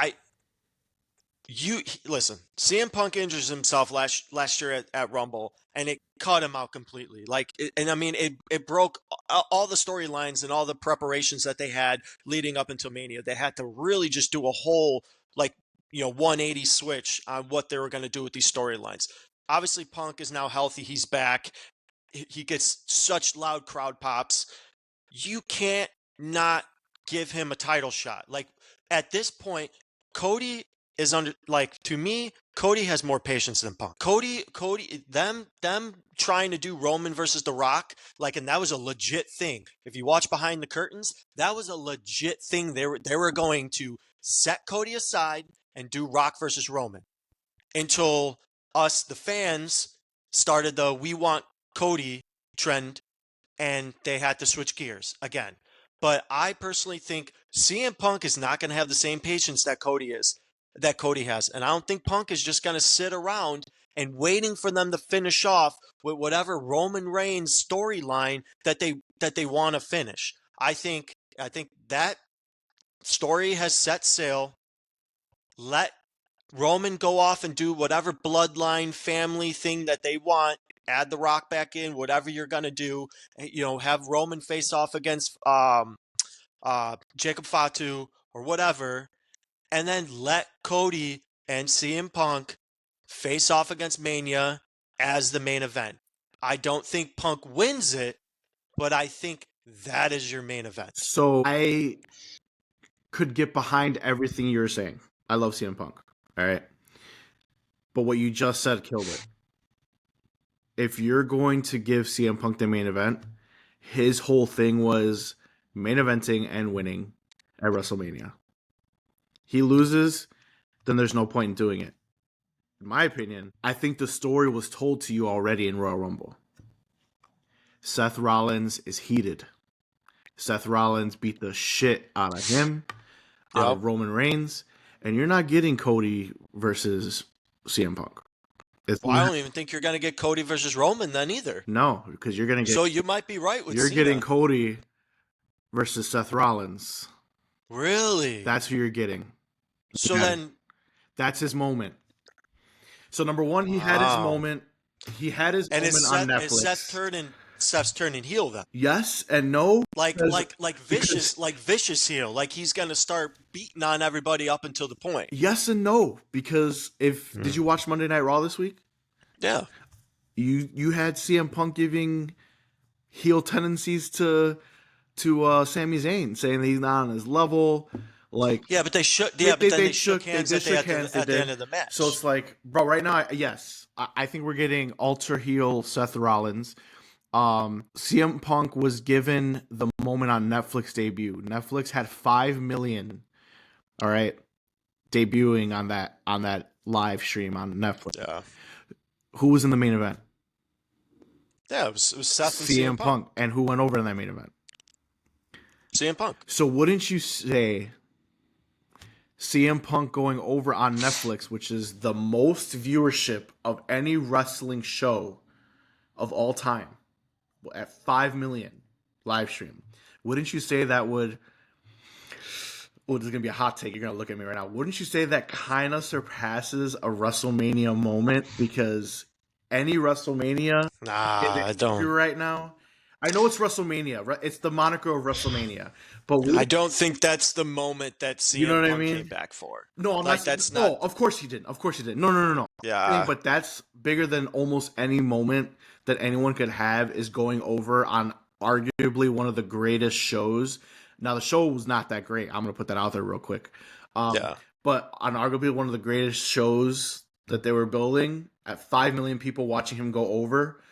listen, CM Punk injures himself last year at Rumble, and it caught him out completely. It broke all the storylines and all the preparations that they had leading up until Mania. They had to really just do a whole 180 switch on what they were going to do with these storylines. Obviously, Punk is now healthy. He's back. He gets such loud crowd pops. You can't not give him a title shot. Like, at this point, Cody is to me, Cody has more patience than Punk. Cody, them trying to do Roman versus The Rock, and that was a legit thing. If you watch behind the curtains, that was a legit thing. They were going to set Cody aside and do Rock versus Roman, until us, the fans, started the "we want Cody" trend, and they had to switch gears again. But I personally think CM Punk is not going to have the same patience that Cody has. And I don't think Punk is just going to sit around and waiting for them to finish off with whatever Roman Reigns storyline that they want to finish. I think that story has set sail. Let Roman go off and do whatever bloodline family thing that they want. Add The Rock back in, whatever you're going to do. Have Roman face off against Jacob Fatu or whatever. And then let Cody and CM Punk face off against Mania as the main event. I don't think Punk wins it, but I think that is your main event. So I could get behind everything you're saying. I love CM Punk. All right. But what you just said killed it. If you're going to give CM Punk the main event, his whole thing was main eventing and winning at WrestleMania. He loses, then there's no point in doing it. In my opinion, I think the story was told to you already in Royal Rumble. Seth Rollins is heated. Seth Rollins beat the shit out of him, out of Roman Reigns, and you're not getting Cody versus CM Punk. I don't even think you're going to get Cody versus Roman then either. No, because you're going to get... So you might be right with You're Cena. getting Cody versus Seth Rollins. Really? That's who you're getting. So then... That's his moment. So number one, he had his moment. He had his moment on Netflix. Is Seth's turning heel then? Yes and no. Like vicious heel. Like he's going to start beating on everybody up until the point. Yes and no, because did you watch Monday Night Raw this week? Yeah. You had CM Punk giving heel tendencies to Sami Zayn, saying that he's not on his level. But they shook. Yeah, but then they shook hands at the end of the match. So it's like, bro, right now, yes, I think we're getting ultra heel Seth Rollins. CM Punk was given the moment on Netflix debut. Netflix had 5 million, all right, debuting on that live stream on Netflix. Yeah. Who was in the main event? Yeah, it was Seth and CM Punk. And who went over in that main event? CM Punk. So wouldn't you say CM Punk going over on Netflix, which is the most viewership of any wrestling show of all time, at 5 million live stream, wouldn't you say that would... Oh, this is going to be a hot take. You're going to look at me right now. Wouldn't you say that kind of surpasses a WrestleMania moment? Because any WrestleMania in the Nah, I history don't. right now. I know it's WrestleMania. It's the moniker of WrestleMania, but I don't think that's the moment that you know CM what I Punk came mean? back for. No, I'm not Like saying. that's not. No, of course he didn't. Of course he didn't. No, no, no, no. Yeah. But that's bigger than almost any moment that anyone could have is going over on arguably one of the greatest shows. Now the show was not that great. I'm gonna put that out there real quick. Yeah. But on arguably one of the greatest shows that they were building at 5 million people watching him go over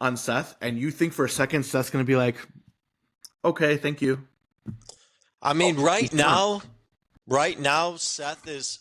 on Seth, and you think for a second Seth's gonna be like, okay, thank you. I mean, He's not. right now, Seth is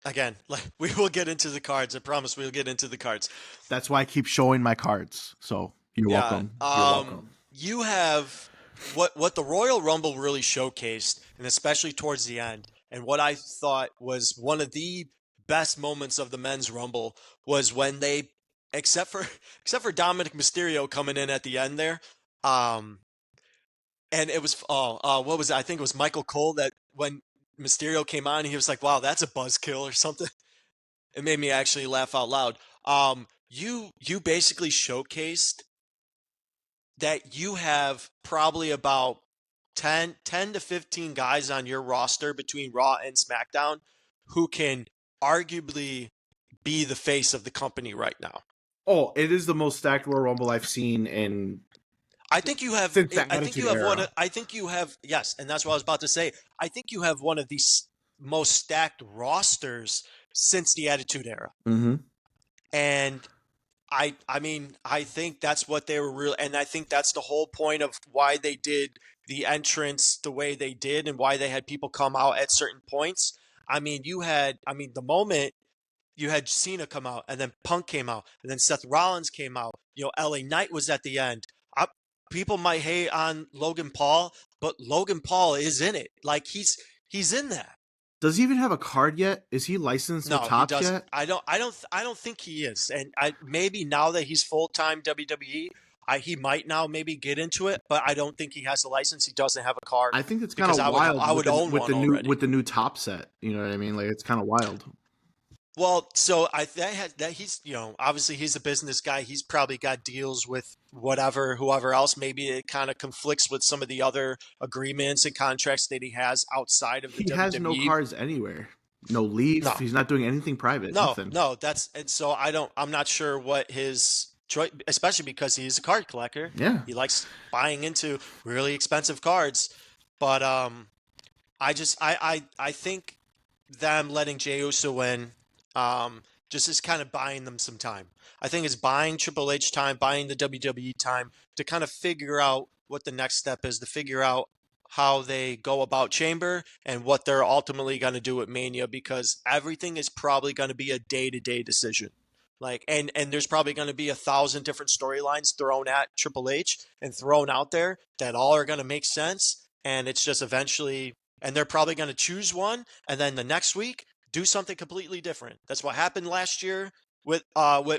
again. Like we will get into the cards. I promise we'll get into the cards. That's why I keep showing my cards. So you're Yeah. welcome. You're welcome. You have what the Royal Rumble really showcased, and especially towards the end, and what I thought was one of the best moments of the men's Rumble was when they, except for except for Dominic Mysterio coming in at the end there, um, and it was what was it? I think it was Michael Cole that when Mysterio came on, he was like, "Wow, that's a buzzkill" or something. It made me actually laugh out loud. You basically showcased that you have probably about 10 to 15 guys on your roster between Raw and SmackDown who can arguably be the face of the company right now. Oh, it is the most stacked Royal Rumble I've seen in I think you have. since that I think Attitude you have one. Era. I think you have. Yes, and that's what I was about to say. I think you have one of the most stacked rosters since the Attitude Era. Mm-hmm. And I mean, I think that's what they were real, and I think that's the whole point of why they did the entrance the way they did, and why they had people come out at certain points. I mean, the moment you had Cena come out, and then Punk came out, and then Seth Rollins came out. You know, LA Knight was at the end. People might hate on Logan Paul, but Logan Paul is in it. Like he's in that. Does he even have a card yet? Is he licensed with No, he Topps doesn't. yet? I don't think he is. And maybe now that he's full time WWE, he might now maybe get into it. But I don't think he has a license. He doesn't have a card I think it's kind because of wild I would own with one the new already. top set. You know what I mean? Like it's kind of wild. Well, so that he's obviously he's a business guy. He's probably got deals with whoever else. Maybe it kind of conflicts with some of the other agreements and contracts that he has outside of the He has no WWE. cards anywhere. No leaf. No, He's not doing anything private. Nothing. no, that's and so I'm not sure what his choice, especially because he's a card collector. Yeah. He likes buying into really expensive cards, but I think them letting Jey Uso win just is kind of buying them some time. I think it's buying Triple H time, buying the WWE time to kind of figure out what the next step is, to figure out how they go about Chamber and what they're ultimately going to do at Mania, because everything is probably going to be a day-to-day decision. Like and there's probably going to be 1,000 different storylines thrown at Triple H and thrown out there that all are going to make sense, and it's just eventually, and they're probably going to choose one, and then the next week do something completely different. That's what happened last year with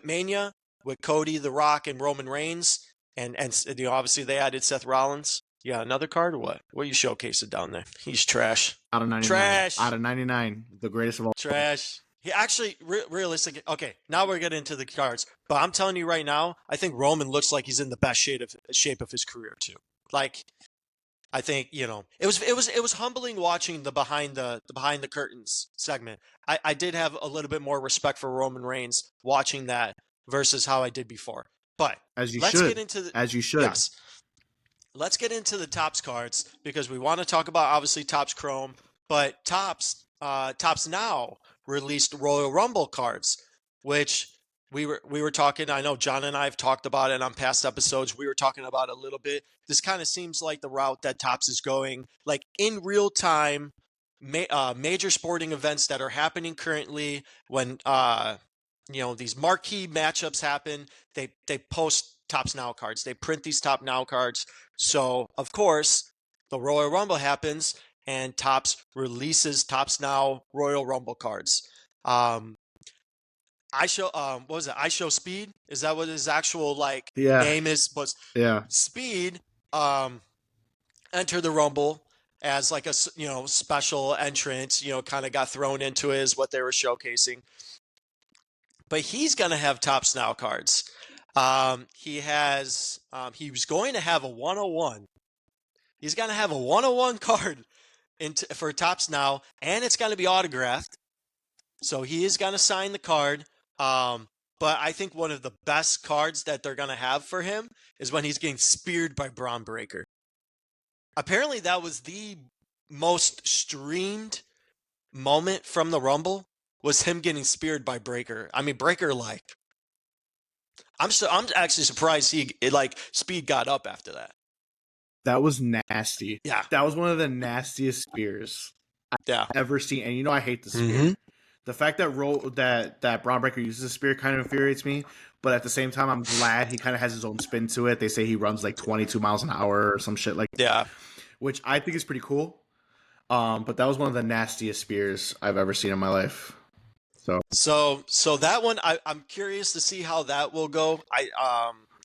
Mania, with Cody, The Rock, and Roman Reigns, and obviously they added Seth Rollins. Yeah, another card or what? What are you showcasing down there? He's trash. Out of 99. Trash. Out of 99. The greatest of all. Trash. He actually, realistic. Okay, now we're getting into the cards. But I'm telling you right now, I think Roman looks like he's in the best shape of his career too. Like, I think it was humbling watching the behind the curtains segment. I did have a little bit more respect for Roman Reigns watching that versus how I did before. But As you let's should. get into the As you should. yes. Let's get into the Topps cards because we want to talk about obviously Topps Chrome, but Topps now released Royal Rumble cards, which we were talking. I know John and I have talked about it on past episodes. We were talking about it a little bit. This kind of seems like the route that Topps is going, like in real time, major sporting events that are happening currently. When these marquee matchups happen, they post Topps Now cards. They print these Top Now cards. So of course, the Royal Rumble happens, and Topps releases Topps Now Royal Rumble cards. I show what was it? I Show Speed? Is that what his actual name is? Was Speed enter the Rumble as like a special entrance, kind of got thrown into it is what they were showcasing. but he's going to have Topps Now cards. He was going to have a 101. He's going to have a 101 card for Topps Now, and it's going to be autographed. So he is going to sign the card. But I think one of the best cards that they're going to have for him is when he's getting speared by Braun Breaker. Apparently, that was the most streamed moment from the Rumble, was him getting speared by Breaker. I mean, Breaker, like, I'm actually surprised Speed got up after that. That was nasty. Yeah. That was one of the nastiest spears I've ever seen. And you know I hate the spear. Mm-hmm. The fact that Braun Breaker uses a spear kind of infuriates me, but at the same time, I'm glad he kind of has his own spin to it. They say he runs like 22 miles an hour or some shit like that. Yeah. Which I think is pretty cool. But that was one of the nastiest spears I've ever seen in my life. So that one, I'm curious to see how that will go.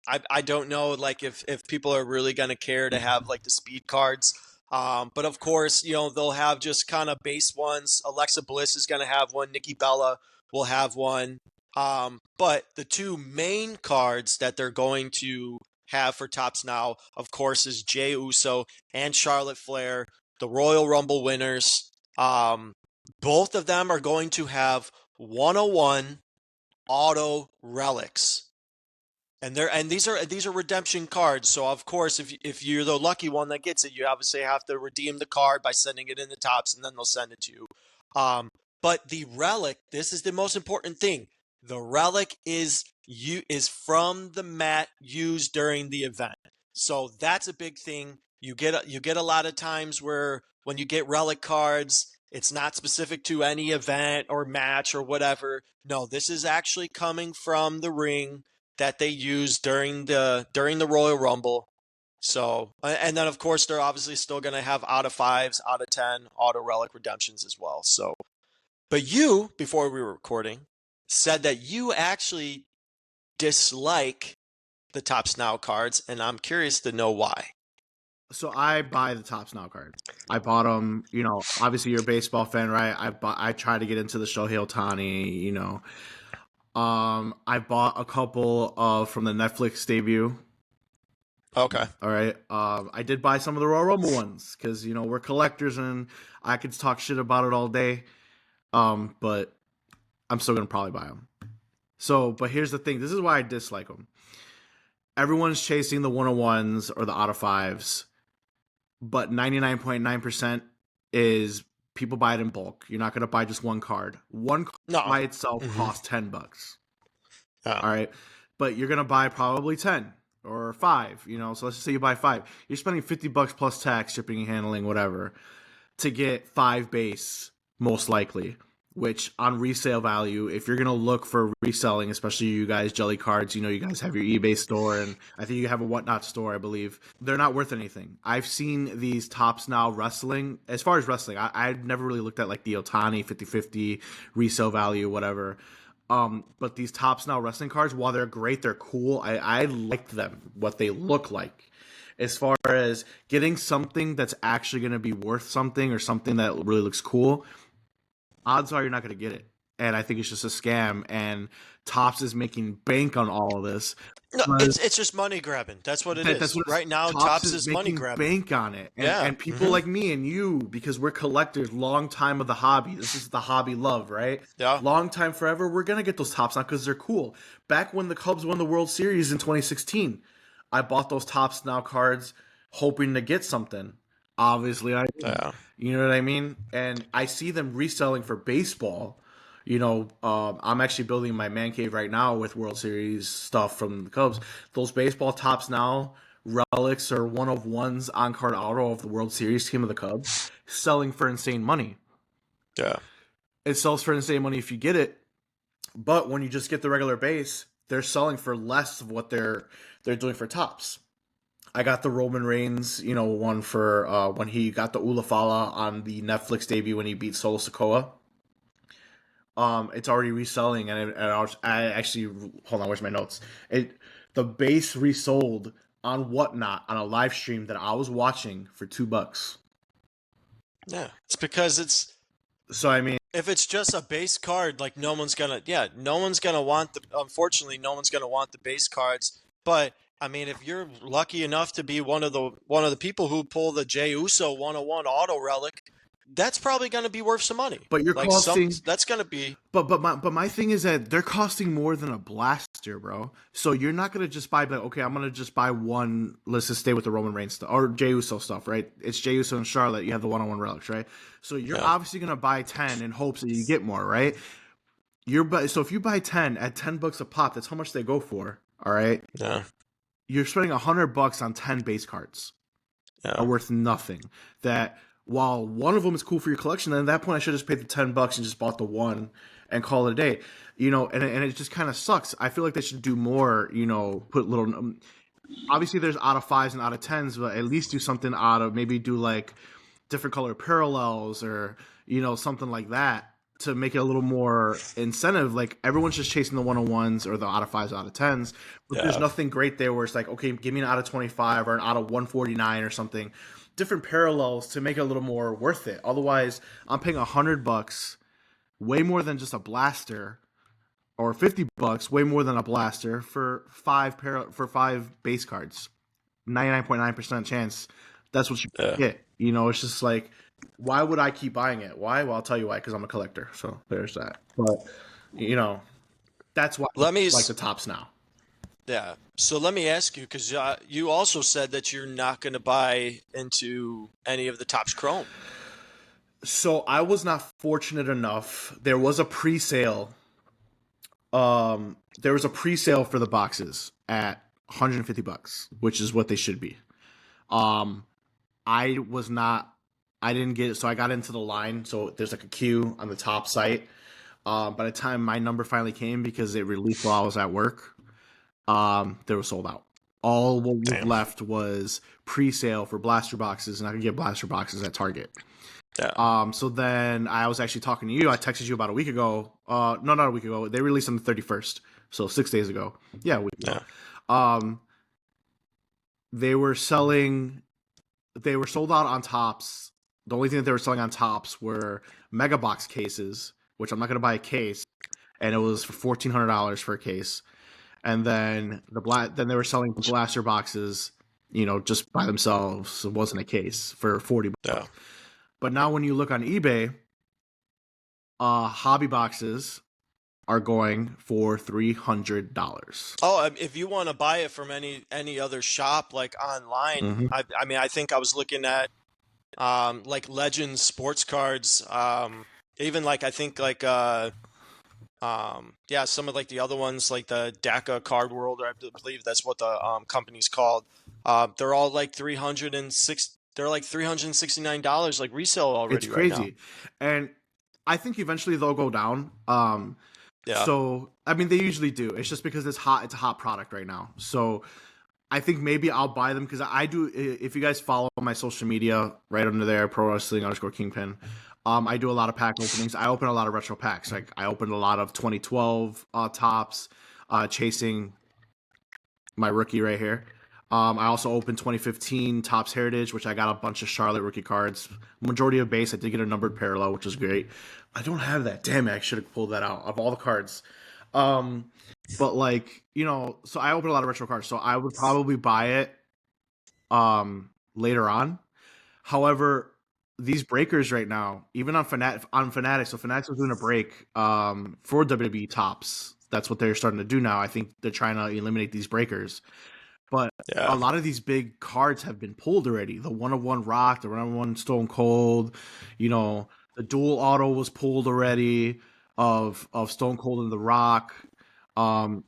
I don't know, like, if people are really going to care to have, like, the speed cards. But of course, you know, they'll have just kind of base ones. Alexa Bliss is going to have one. Nikki Bella will have one. But the two main cards that they're going to have for Topps Now, of course, is Jey Uso and Charlotte Flair, the Royal Rumble winners. Both of them are going to have 101 auto relics. And these are redemption cards. So of course, if you're the lucky one that gets it, you obviously have to redeem the card by sending it in the Topps, and then they'll send it to you. But the relic, this is the most important thing. The relic is from the mat used during the event. So that's a big thing. You get a lot of times where when you get relic cards, it's not specific to any event or match or whatever. No, this is actually coming from the ring that they used during the Royal Rumble. So, and then of course they're obviously still going to have out of 5s, out of 10 auto relic redemptions as well. So, but you, before we were recording, said that you actually dislike the Topps Now cards, and I'm curious to know why. So I buy the Topps Now card. I bought them. You know, obviously you're a baseball fan, right? I try to get into the Shohei Ohtani. You know, I bought a couple from the Netflix debut. Okay. All right. I did buy some of the Royal Rumble ones because, you know, we're collectors and I could talk shit about it all day. But I'm still going to probably buy them. So, but here's the thing. This is why I dislike them. Everyone's chasing the 101s or the out of 5s, but 99.9% is people buy it in bulk. You're not going to buy just one card. One card by itself costs $10. Oh. All right. But you're going to buy probably 10 or 5, you know. So let's just say you buy 5. You're spending $50 plus tax, shipping and handling, whatever, to get 5 base, most likely. Which on resale value, if you're going to look for reselling, especially you guys, JELI cards, you know, you guys have your eBay store and I think you have a Whatnot store, I believe. They're not worth anything. I've seen these Topps Now wrestling. As far as wrestling, I've never really looked at like the Ohtani 50-50 resale value, whatever. But these Topps Now wrestling cards, while they're great, they're cool. I like them, what they look like. As far as getting something that's actually going to be worth something or something that really looks cool, odds are you're not going to get it. And I think it's just a scam. And Topps is making bank on all of this. No, it's just money grabbing. That's what it is. That's what right now, Topps is money grabbing. Bank on it. And people like me and you, because we're collectors, long time of the hobby. This is the hobby love, right? Yeah. Long time forever. We're going to get those Topps Now because they're cool. Back when the Cubs won the World Series in 2016, I bought those Topps Now cards hoping to get something. Obviously, I didn't. Yeah. You know what I mean? And I see them reselling for baseball. You know, I'm actually building my man cave right now with World Series stuff from the Cubs. Those baseball Topps Now relics or 1/1s on card auto of the World Series team of the Cubs selling for insane money. Yeah. It sells for insane money if you get it. But when you just get the regular base, they're selling for less of what they're doing for Topps. I got the Roman Reigns, you know, one for when he got the Ulafala on the Netflix debut when he beat Solo Sikoa. It's already reselling, and I actually hold on. Where's my notes? The base resold on Whatnot on a live stream that I was watching for $2. Yeah, it's because it's. So I mean, if it's just a base card, like no one's gonna want the. Unfortunately, no one's gonna want the base cards. But I mean, if you're lucky enough to be one of the people who pull the Jey Uso 101 auto relic, that's probably gonna be worth some money. But you're Like some, costing. that's gonna be. But my thing is that they're costing more than a blaster, bro. So you're not gonna just buy like, okay, I'm gonna just buy one. Let's just stay with the Roman Reigns stuff or Jey Uso stuff, right? It's Jey Uso and Charlotte. You have the one-on-one relics, right? So you're Yeah. obviously gonna buy 10 in hopes that you get more, right? So if you buy 10 at $10 a pop, that's how much they go for. All right, Yeah. you're spending $100 on 10 base cards. Yeah. Are worth nothing. That while one of them is cool for your collection, then at that point I should have just paid the $10 and just bought the one and call it a day. And it just kind of sucks. I feel like they should do more. Put little. Obviously, there's out of fives and out of tens, but at least do something out of maybe do like different color parallels or something like that to make it a little more incentive. Like everyone's just chasing the 101s or the out of fives, out of tens, but there's nothing great there where it's like, okay, give me an out of 25 or an out of 149 or something. Different parallels to make it a little more worth it. Otherwise, I'm paying $100, way more than just a blaster, or $50, way more than a blaster for five base cards. 99.9% chance that's what you get. It's just like, why would I keep buying it? Why? Well, I'll tell you why. Because I'm a collector. So there's that. But that's why Let me I like the Topps now. Yeah. So let me ask you, because you also said that you're not going to buy into any of the Topps Chrome. So I was not fortunate enough. There was a pre-sale. There was a pre-sale for the boxes at $150, which is what they should be. I was not. I didn't get it, so I got into the line. So there's like a queue on the top site. By the time my number finally came, because it released while I was at work, they were sold out. All what was left was pre-sale for blaster boxes, and I could get blaster boxes at Target. Yeah. So then I was actually talking to you. I texted you about a week ago. No, not a week ago. They released on the 31st, so 6 days ago. Yeah, a week ago. They were selling. They were sold out on Topps. The only thing that they were selling on Topps were mega box cases, which I'm not going to buy a case, and it was for $1,400 for a case. And then then they were selling the blaster boxes, just by themselves. It wasn't a case for $40. Yeah. But now when you look on eBay, hobby boxes are going for $300. Oh, if you want to buy it from any other shop, like online, I mean, I think I was looking at like Legends sports cards, even like I think like some of like the other ones, like the DACA Card World, or I believe that's what the company's called. They're all like They're like $369, like resale already. It's crazy, right now. And I think eventually they'll go down. Yeah. So I mean, they usually do. It's just because it's hot. It's a hot product right now. So I think maybe I'll buy them because I do. If you guys follow my social media, right under there, Pro Wrestling _ Kingpin. I do a lot of pack openings. I open a lot of retro packs. Like I opened a lot of 2012 Topps, chasing my rookie right here. I also opened 2015 Topps Heritage, which I got a bunch of Charlotte rookie cards. Majority of base, I did get a numbered parallel, which was great. I don't have that. Damn it, I should have pulled that out of all the cards. But like, so I opened a lot of retro cards, so I would probably buy it later on. However, these breakers right now, even on Fanatics, so Fanatics was doing a break for WWE Topps. That's what they're starting to do now. I think they're trying to eliminate these breakers. But a lot of these big cards have been pulled already. The 101 Rock, the 101 Stone Cold, the dual auto was pulled already of Stone Cold and the Rock. One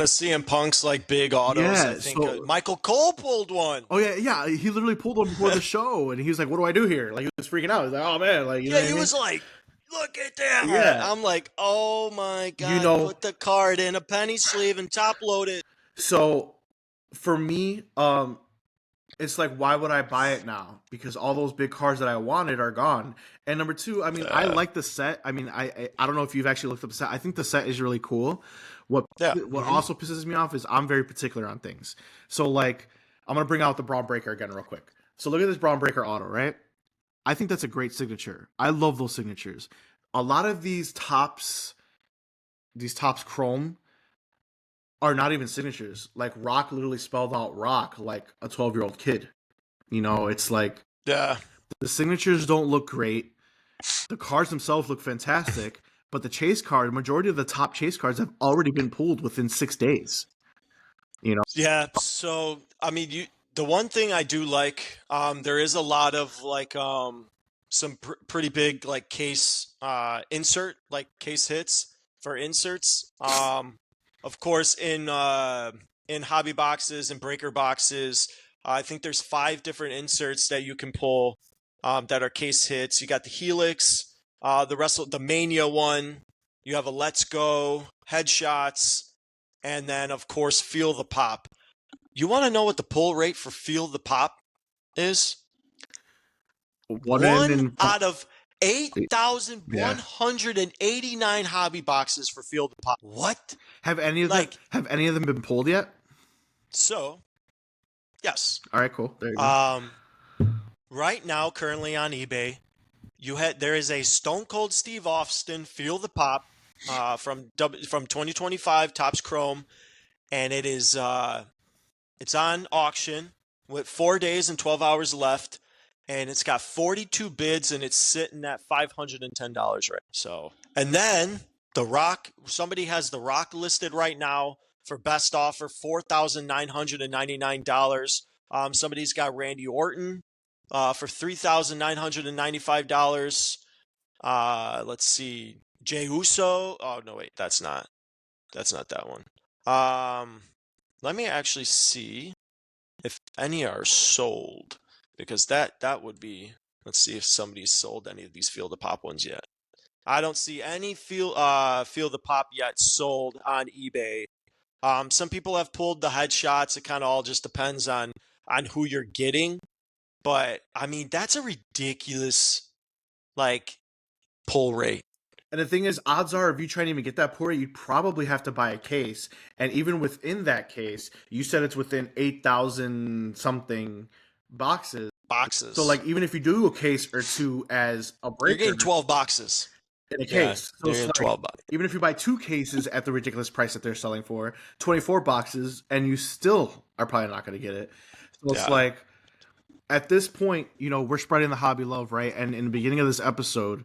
of CM Punk's like big autos. Yeah, I think Michael Cole pulled one. Oh yeah. He literally pulled one before the show, and he was like, "What do I do here?" Like he was freaking out. He's like, "Oh man!" Like he was like, "Look at that!" Yeah, I'm like, "Oh my god!" Put the card in a penny sleeve and top load it. So for me, it's like, why would I buy it now? Because all those big cards that I wanted are gone. And number two, I mean, I like the set. I mean, I don't know if you've actually looked up the set. I think the set is really cool. What also pisses me off is I'm very particular on things. So like, I'm gonna bring out the Braun Breaker again real quick. So look at this Braun Breaker auto, right? I think that's a great signature. I love those signatures. a lot of these Topps Chrome are not even signatures. Like Rock literally spelled out Rock like a 12-year-old kid. It's like Yeah. the signatures don't look great. The cards themselves look fantastic, but the chase card, majority of the top chase cards have already been pulled within 6 days. Yeah. So, I mean, the one thing I do like, there is a lot of like some pretty big like case case hits for inserts. Of course, in hobby boxes and breaker boxes, I think there's 5 different inserts that you can pull that are case hits. You got the Helix, the Mania one. You have a Let's Go, Headshots, and then of course Feel the Pop. You want to know what the pull rate for Feel the Pop is? One out of Yeah. 8,189 hobby boxes for Feel the Pop. What? Have any of them been pulled yet? So, yes. All right, cool. There you go. Right now, currently on eBay, there is a Stone Cold Steve Austin Feel the Pop from 2025 Topps Chrome, and it's on auction with 4 days and 12 hours left, and it's got 42 bids, and it's sitting at $510 right. So, and then The Rock, somebody has The Rock listed right now for best offer, $4,999. Somebody's got Randy Orton for $3,995. Let's see, Jey Uso. Oh no, wait, that's not that one. Let me actually see if any are sold, because that would be. Let's see if somebody's sold any of these Feel the Pop ones yet. I don't see any Feel the Pop yet sold on eBay. Some people have pulled the headshots. It kind of all just depends on who you're getting. But I mean, that's a ridiculous like pull rate. And the thing is, odds are, if you try to even get that pull rate, you'd probably have to buy a case. And even within that case, you said it's within 8,000 something boxes. So, like, even if you do a case or two as a breaker, you're getting 12 boxes in a case. Yeah, you're getting 12 boxes. Even if you buy 2 cases at the ridiculous price that they're selling for, 24 boxes, and you still are probably not going to get it. So it's like, at this point, we're spreading the hobby love, right? And in the beginning of this episode,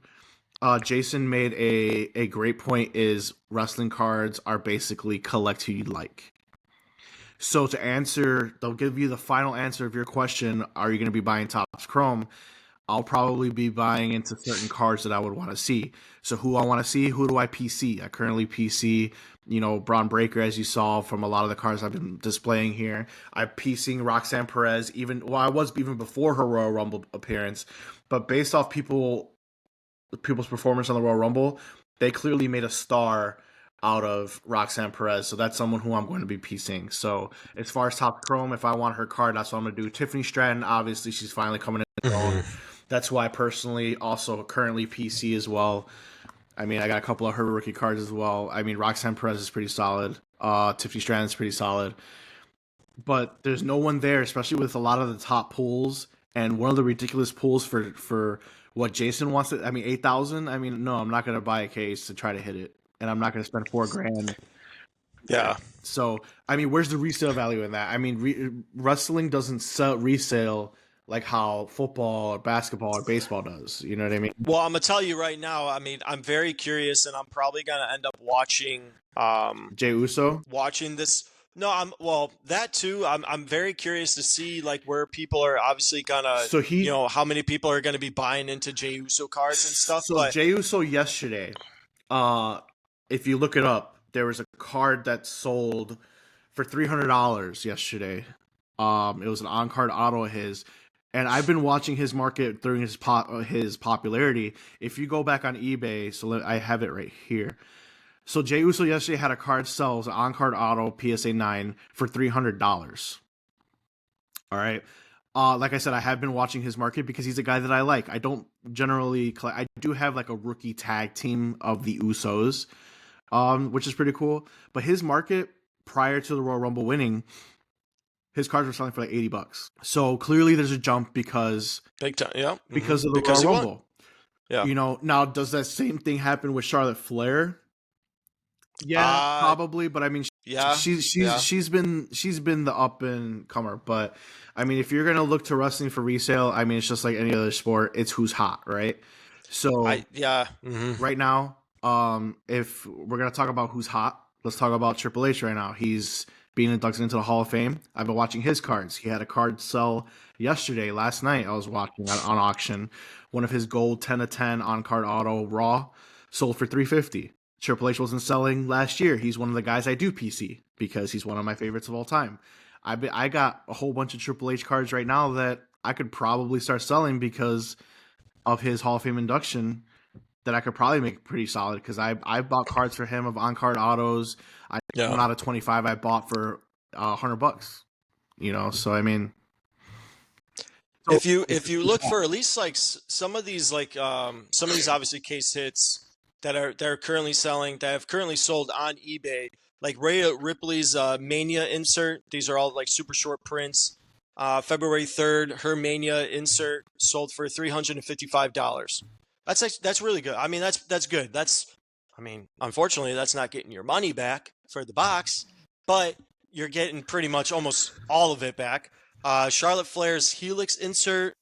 Jason made a great point, is wrestling cards are basically collect who you like. So to answer, they'll give you the final answer of your question, are you going to be buying Topps Chrome? I'll probably be buying into certain cards that I would want to see. So who I want to see, who do I PC? I currently PC, Braun Breaker, as you saw from a lot of the cards I've been displaying here. I'm PCing Roxanne Perez, I was even before her Royal Rumble appearance. But based off people's performance on the Royal Rumble, they clearly made a star out of Roxanne Perez. So that's someone who I'm going to be PCing. So as far as Topps Chrome, if I want her card, that's what I'm going to do. Tiffany Stratton, obviously, she's finally coming in. That's who I personally also currently PC as well. I mean, I got a couple of her rookie cards as well. I mean, Roxanne Perez is pretty solid. Tiffany Stratton is pretty solid. But there's no one there, especially with a lot of the top pulls. And one of the ridiculous pulls for what Jason wants to, 8,000. I mean, no, I'm not going to buy a case to try to hit it. And I'm not going to spend $4,000. Yeah. So, I mean, where's the resale value in that? I mean, wrestling doesn't resale like how football or basketball or baseball does. You know what I mean? Well, I'm going to tell you right now, I mean, I'm very curious, and I'm probably going to end up watching Jey Uso? Watching this. No, that too. I'm very curious to see like where people are obviously gonna, how many people are gonna be buying into Jey Uso cards and stuff. So Jey Uso yesterday, if you look it up, there was a card that sold for $300 yesterday. It was an on-card auto of his, and I've been watching his market during his popularity. If you go back on eBay, so I have it right here. So Jey Uso yesterday had a card sell, it was an on-card auto PSA 9 for $300. All right. Like I said, I have been watching his market because he's a guy that I like. I don't generally I do have like a rookie tag team of the Usos, which is pretty cool. But his market prior to the Royal Rumble winning, his cards were selling for like $80. So clearly there's a jump because big time, yeah, because of the Royal Rumble. Yeah. Now does that same thing happen with Charlotte Flair? Yeah, Uh, probably, but I mean, yeah. Yeah. she's been the up and comer. But I mean, if you're gonna look to wrestling for resale, I mean, it's just like any other sport. It's who's hot, right? So Yeah. Hmm. right now, if we're gonna talk about who's hot, let's talk about Triple H right now. He's being inducted into the Hall of Fame. I've been watching his cards. He had a card sell last night. I was watching on auction. One of his gold 10/10 on card auto Raw sold for $350. Triple H wasn't selling last year. He's one of the guys I do PC because he's one of my favorites of all time. I got a whole bunch of Triple H cards right now that I could probably start selling because of his Hall of Fame induction that I could probably make pretty solid because I bought cards for him of on card autos. Yeah. One out of 25 I bought for $100. So I mean, If you look for at least like some of these obviously case hits that are currently selling, that have currently sold on eBay, like Rhea Ripley's Mania insert. These are all like super short prints. February 3rd, her Mania insert sold for $355. That's really good. I mean, that's good. I mean, unfortunately, that's not getting your money back for the box, but you're getting pretty much almost all of it back. Charlotte Flair's Helix insert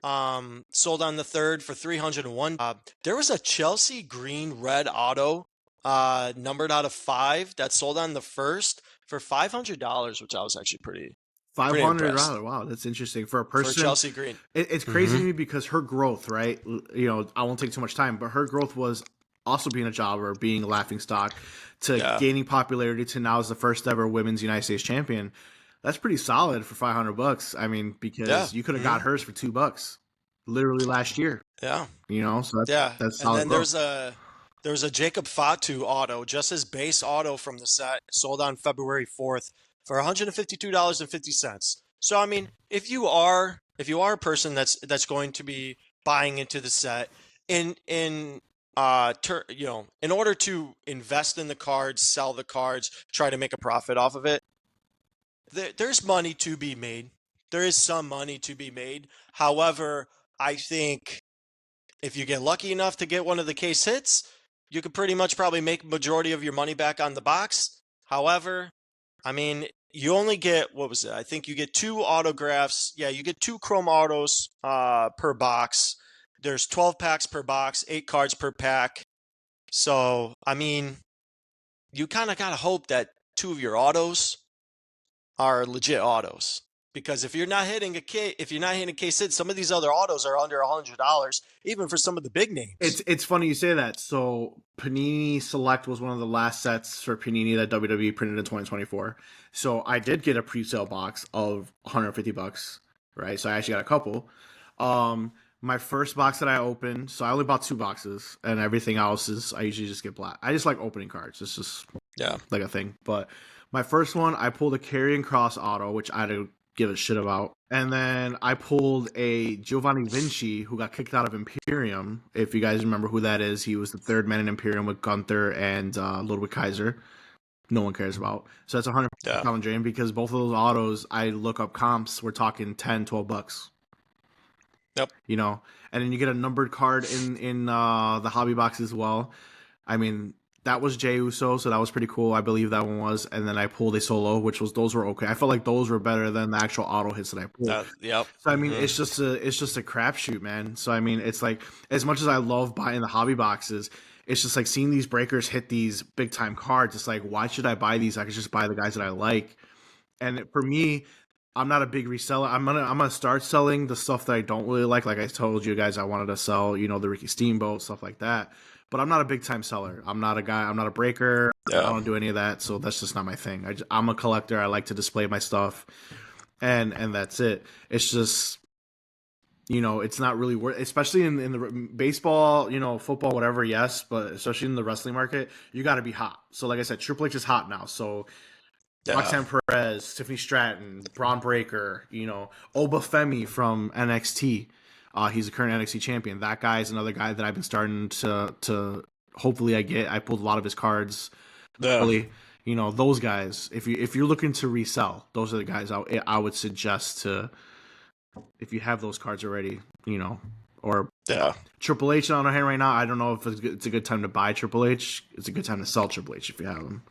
sold on the 3rd for $301. There was a Chelsea green red auto numbered out of 5 that sold on the 1st for $500, which I was actually pretty impressed. $500. Wow, that's interesting for a For person. Chelsea green. It's crazy to me because her growth, right? I won't take too much time, but her growth was also being a jobber, being a laughing stock, to gaining popularity to now as the first ever women's United States champion. That's pretty solid for $500. I mean, because you could have got hers for $2, literally last year. Yeah. So that's solid. And then there was a Jacob Fatu auto, just his base auto from the set, sold on February 4th for $152.50. So I mean, if you are a person that's going to be buying into the set in order to invest in the cards, sell the cards, try to make a profit off of it, there's money to be made. There is some money to be made. However, I think if you get lucky enough to get one of the case hits, you could pretty much probably make majority of your money back on the box. However, I mean, you only get, what was it? I think you get 2 autographs. Yeah, you get 2 chrome autos per box. There's 12 packs per box, 8 cards per pack. So, I mean, you kind of got to hope that 2 of your autos are legit autos, because if you're not hitting a case hit, some of these other autos are under $100, even for some of the big names. It's funny you say that. So Panini Select was one of the last sets for Panini that WWE printed in 2024. So I did get a pre-sale box of $150, right? So I actually got a couple. My first box that I opened, so I only bought 2 boxes, and everything else is I usually just get black. I just like opening cards. It's just like a thing. But my first one, I pulled a Karrion Kross auto, which I don't give a shit about. And then I pulled a Giovanni Vinci, who got kicked out of Imperium. If you guys remember who that is, he was the 3rd man in Imperium with Gunther and Ludwig Kaiser. No one cares about. So that's $100 drain, because both of those autos, I look up comps, we're talking $10, $12. Yep. And then you get a numbered card in the hobby box as well. I mean, that was Jey Uso, so that was pretty cool. I believe that one was. And then I pulled a Solo, those were okay. I felt like those were better than the actual auto hits that I pulled. Yep. So I mean, it's just a crapshoot, man. So I mean, it's like, as much as I love buying the hobby boxes, it's just like seeing these breakers hit these big time cards. It's like, why should I buy these? I could just buy the guys that I like. And for me, I'm not a big reseller. I'm gonna start selling the stuff that I don't really like. Like I told you guys, I wanted to sell, the Ricky Steamboat, stuff like that. But I'm not a big time seller. I'm not a guy. I'm not a breaker. I don't do any of that. So that's just not my thing. I'm a collector. I like to display my stuff, and that's it. It's just, it's not really worth, especially in the baseball, football, whatever. Yes, but especially in the wrestling market, you got to be hot. So like I said, Triple H is hot now. So Roxanne Perez, Tiffany Stratton, Braun Breaker, Oba Femi from NXT. He's a current NXT champion. That guy is another guy that I've been starting to hopefully I pulled a lot of his cards. Really, those guys. If you're looking to resell, those are the guys I would suggest to, if you have those cards already, or Triple H on our hand right now. I don't know if it's a good time to buy Triple H. It's a good time to sell Triple H if you have him.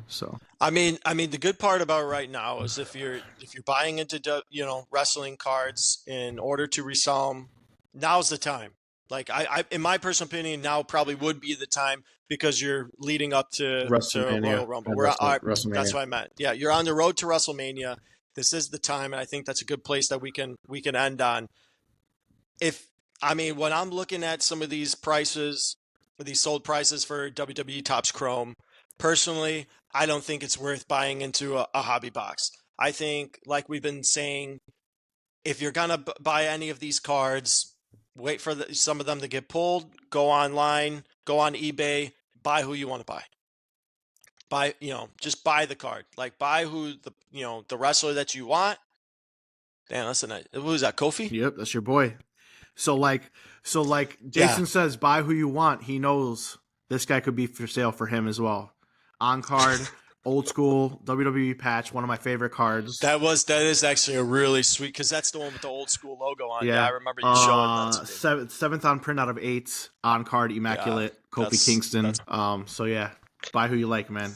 So I mean, the good part about it right now is if you're buying into wrestling cards in order to resell them, now's the time. Like I in my personal opinion, now probably would be the time because you're leading up to WrestleMania Royal Rumble. and That's WrestleMania. what I meant. Yeah, you're on the road to WrestleMania. This is the time, and I think that's a good place that we can end on. When I'm looking at some of these prices, these sold prices for WWE Topps Chrome, personally, I don't think it's worth buying into a hobby box. I think, like we've been saying, if you're gonna buy any of these cards, wait for some of them to get pulled. Go online, go on eBay, buy who you want to buy. Buy, just buy the card. Like buy who the wrestler that you want. Damn, listen, who's that? Kofi? Yep, that's your boy. So like Jason Yeah. says, buy who you want. He knows this guy could be for sale for him as well. On card, old school WWE patch, one of my favorite cards. That is actually a really sweet, because that's the one with the old school logo on. Yeah, I remember you showing that to me. Seventh on print out of 8, on card, immaculate, Kofi Kingston. So yeah, buy who you like, man.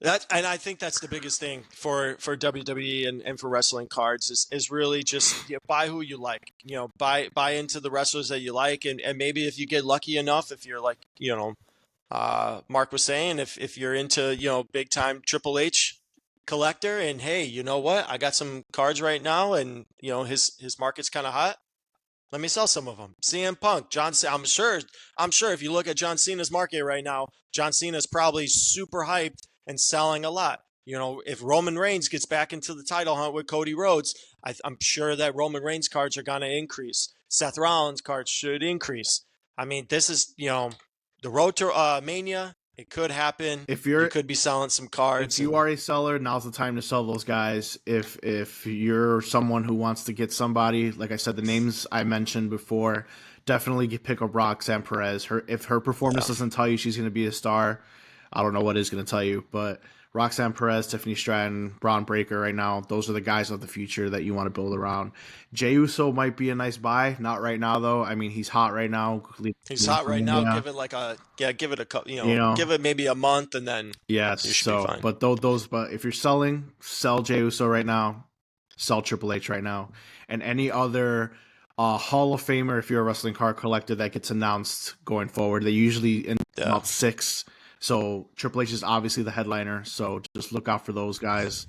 And I think that's the biggest thing for WWE and for wrestling cards is really just buy who you like. Buy into the wrestlers that you like, and maybe if you get lucky enough, if you're like Mark was saying, if you're into big time Triple H collector, and hey, you know what, I got some cards right now, and his market's kind of hot. Let me sell some of them. CM Punk, John Cena. I'm sure if you look at John Cena's market right now, John Cena's probably super hyped and selling a lot. If Roman Reigns gets back into the title hunt with Cody Rhodes, I'm sure that Roman Reigns cards are going to increase. Seth Rollins cards should increase. I mean, this is, the road to Mania. It could happen. You could be selling some cards. If you are a seller, now's the time to sell those guys. If you're someone who wants to get somebody, like I said, the names I mentioned before, definitely pick up Roxanne Perez. If her performance doesn't tell you she's going to be a star, I don't know what is going to tell you. But Roxanne Perez, Tiffany Stratton, Braun Breaker right now, those are the guys of the future that you want to build around. Jey Uso might be a nice buy. Not right now, though. I mean, he's hot right now. He's hot right now. Give it a couple, give it maybe a month, and then yes. So, be fine. But if you're selling, sell Jey Uso right now. Sell Triple H right now, and any other Hall of Famer, if you're a wrestling card collector, that gets announced going forward. They usually in about 6. So Triple H is obviously the headliner. So just look out for those guys,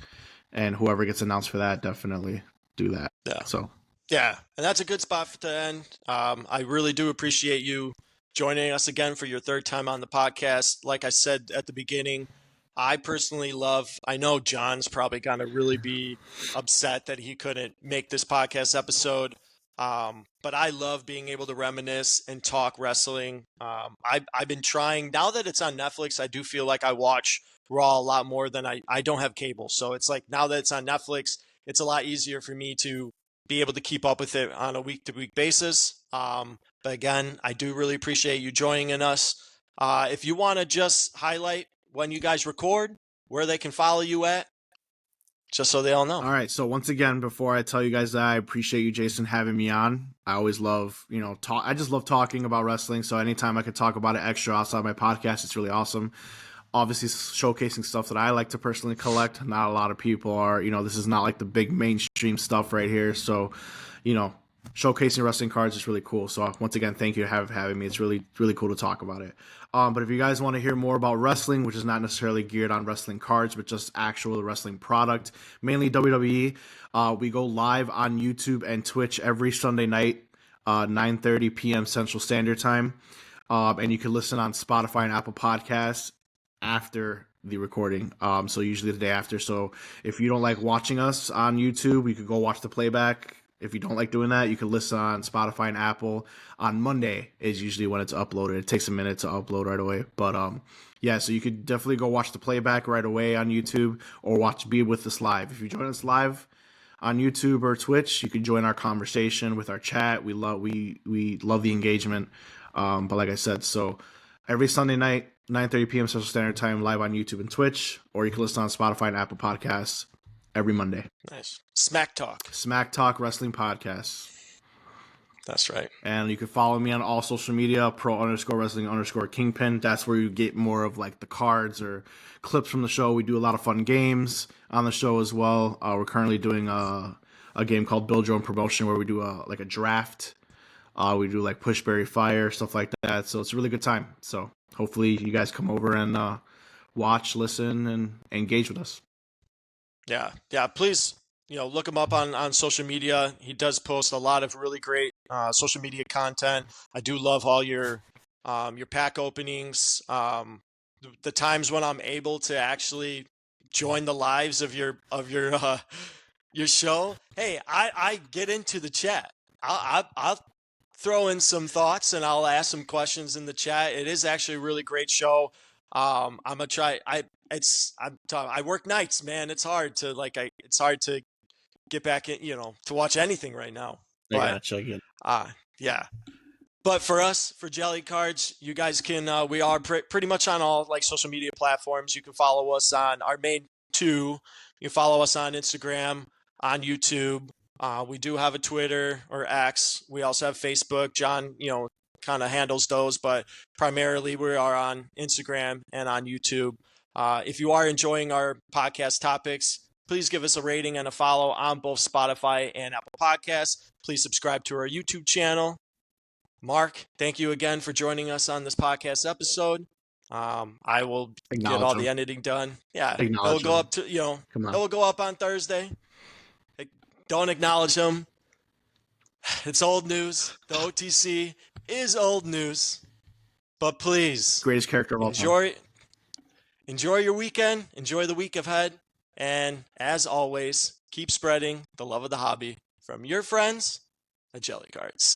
and whoever gets announced for that, definitely do that. Yeah. So. Yeah, and that's a good spot to end. I really do appreciate you joining us again for your 3rd time on the podcast. Like I said at the beginning, I personally I know John's probably going to really be upset that he couldn't make this podcast episode. But I love being able to reminisce and talk wrestling. I've been trying, now that it's on Netflix, I do feel like I watch Raw a lot more than I don't have cable. So it's like, now that it's on Netflix, it's a lot easier for me to be able to keep up with it on a week-to-week basis. But again, I do really appreciate you joining us. If you want to just highlight when you guys record, where they can follow you at, just so they all know. All right. So once again, before I tell you guys that, I appreciate you, Jason, having me on. I always love, I just love talking about wrestling. So anytime I could talk about it extra outside my podcast, it's really awesome. Obviously showcasing stuff that I like to personally collect. Not a lot of people are, this is not like the big mainstream stuff right here. So, showcasing wrestling cards is really cool. So once again, thank you for having me. It's really, really cool to talk about it. But if you guys want to hear more about wrestling, which is not necessarily geared on wrestling cards, but just actual wrestling product, mainly WWE, we go live on YouTube and Twitch every Sunday night, 9:30 p.m. Central Standard Time. And you can listen on Spotify and Apple Podcasts after the recording, so usually the day after. So if you don't like watching us on YouTube, you could go watch the playback. If you don't like doing that, you can listen on Spotify and Apple. On Monday is usually when it's uploaded. It takes a minute to upload right away. But yeah, so you could definitely go watch the playback right away on YouTube, or be with us live. If you join us live on YouTube or Twitch, you can join our conversation with our chat. We love the engagement. But like I said, so every Sunday night, 9:30 p.m. Central Standard Time, live on YouTube and Twitch, or you can listen on Spotify and Apple Podcasts every Monday. Nice. Smack Talk Wrestling Podcast. That's right. And you can follow me on all social media, pro_wrestling_kingpin. That's where you get more of like the cards or clips from the show. We do a lot of fun games on the show as well. We're currently doing a game called Build Your Own Promotion where we do like a draft. We do like push, berry, fire, stuff like that. So it's a really good time. So hopefully you guys come over and watch, listen, and engage with us. Yeah. Please, look him up on social media. He does post a lot of really great social media content. I do love all your pack openings. The times when I'm able to actually join the lives of your show. Hey, I get into the chat. I'll throw in some thoughts and I'll ask some questions in the chat. It is actually a really great show. I'm gonna try. I work nights, man. It's hard to get back in, to watch anything right now. I But gotcha. Again. yeah. But for us, for Jelly Cards, you guys can. We are pretty much on all like social media platforms. You can follow us on our main two. You can follow us on Instagram, on YouTube. We do have a Twitter or X. We also have Facebook. John, kind of handles those, but primarily we are on Instagram and on YouTube. If you are enjoying our podcast topics, please give us a rating and a follow on both Spotify and Apple Podcasts. Please subscribe to our YouTube channel. Mark, thank you again for joining us on this podcast episode. I will get all the editing done. Yeah, it will go up to it will go up on Thursday. Don't acknowledge him. It's old news. The OTC is old news. But please, greatest character of all time. Enjoy your weekend. Enjoy the week ahead. And as always, keep spreading the love of the hobby from your friends at Jelly Cards.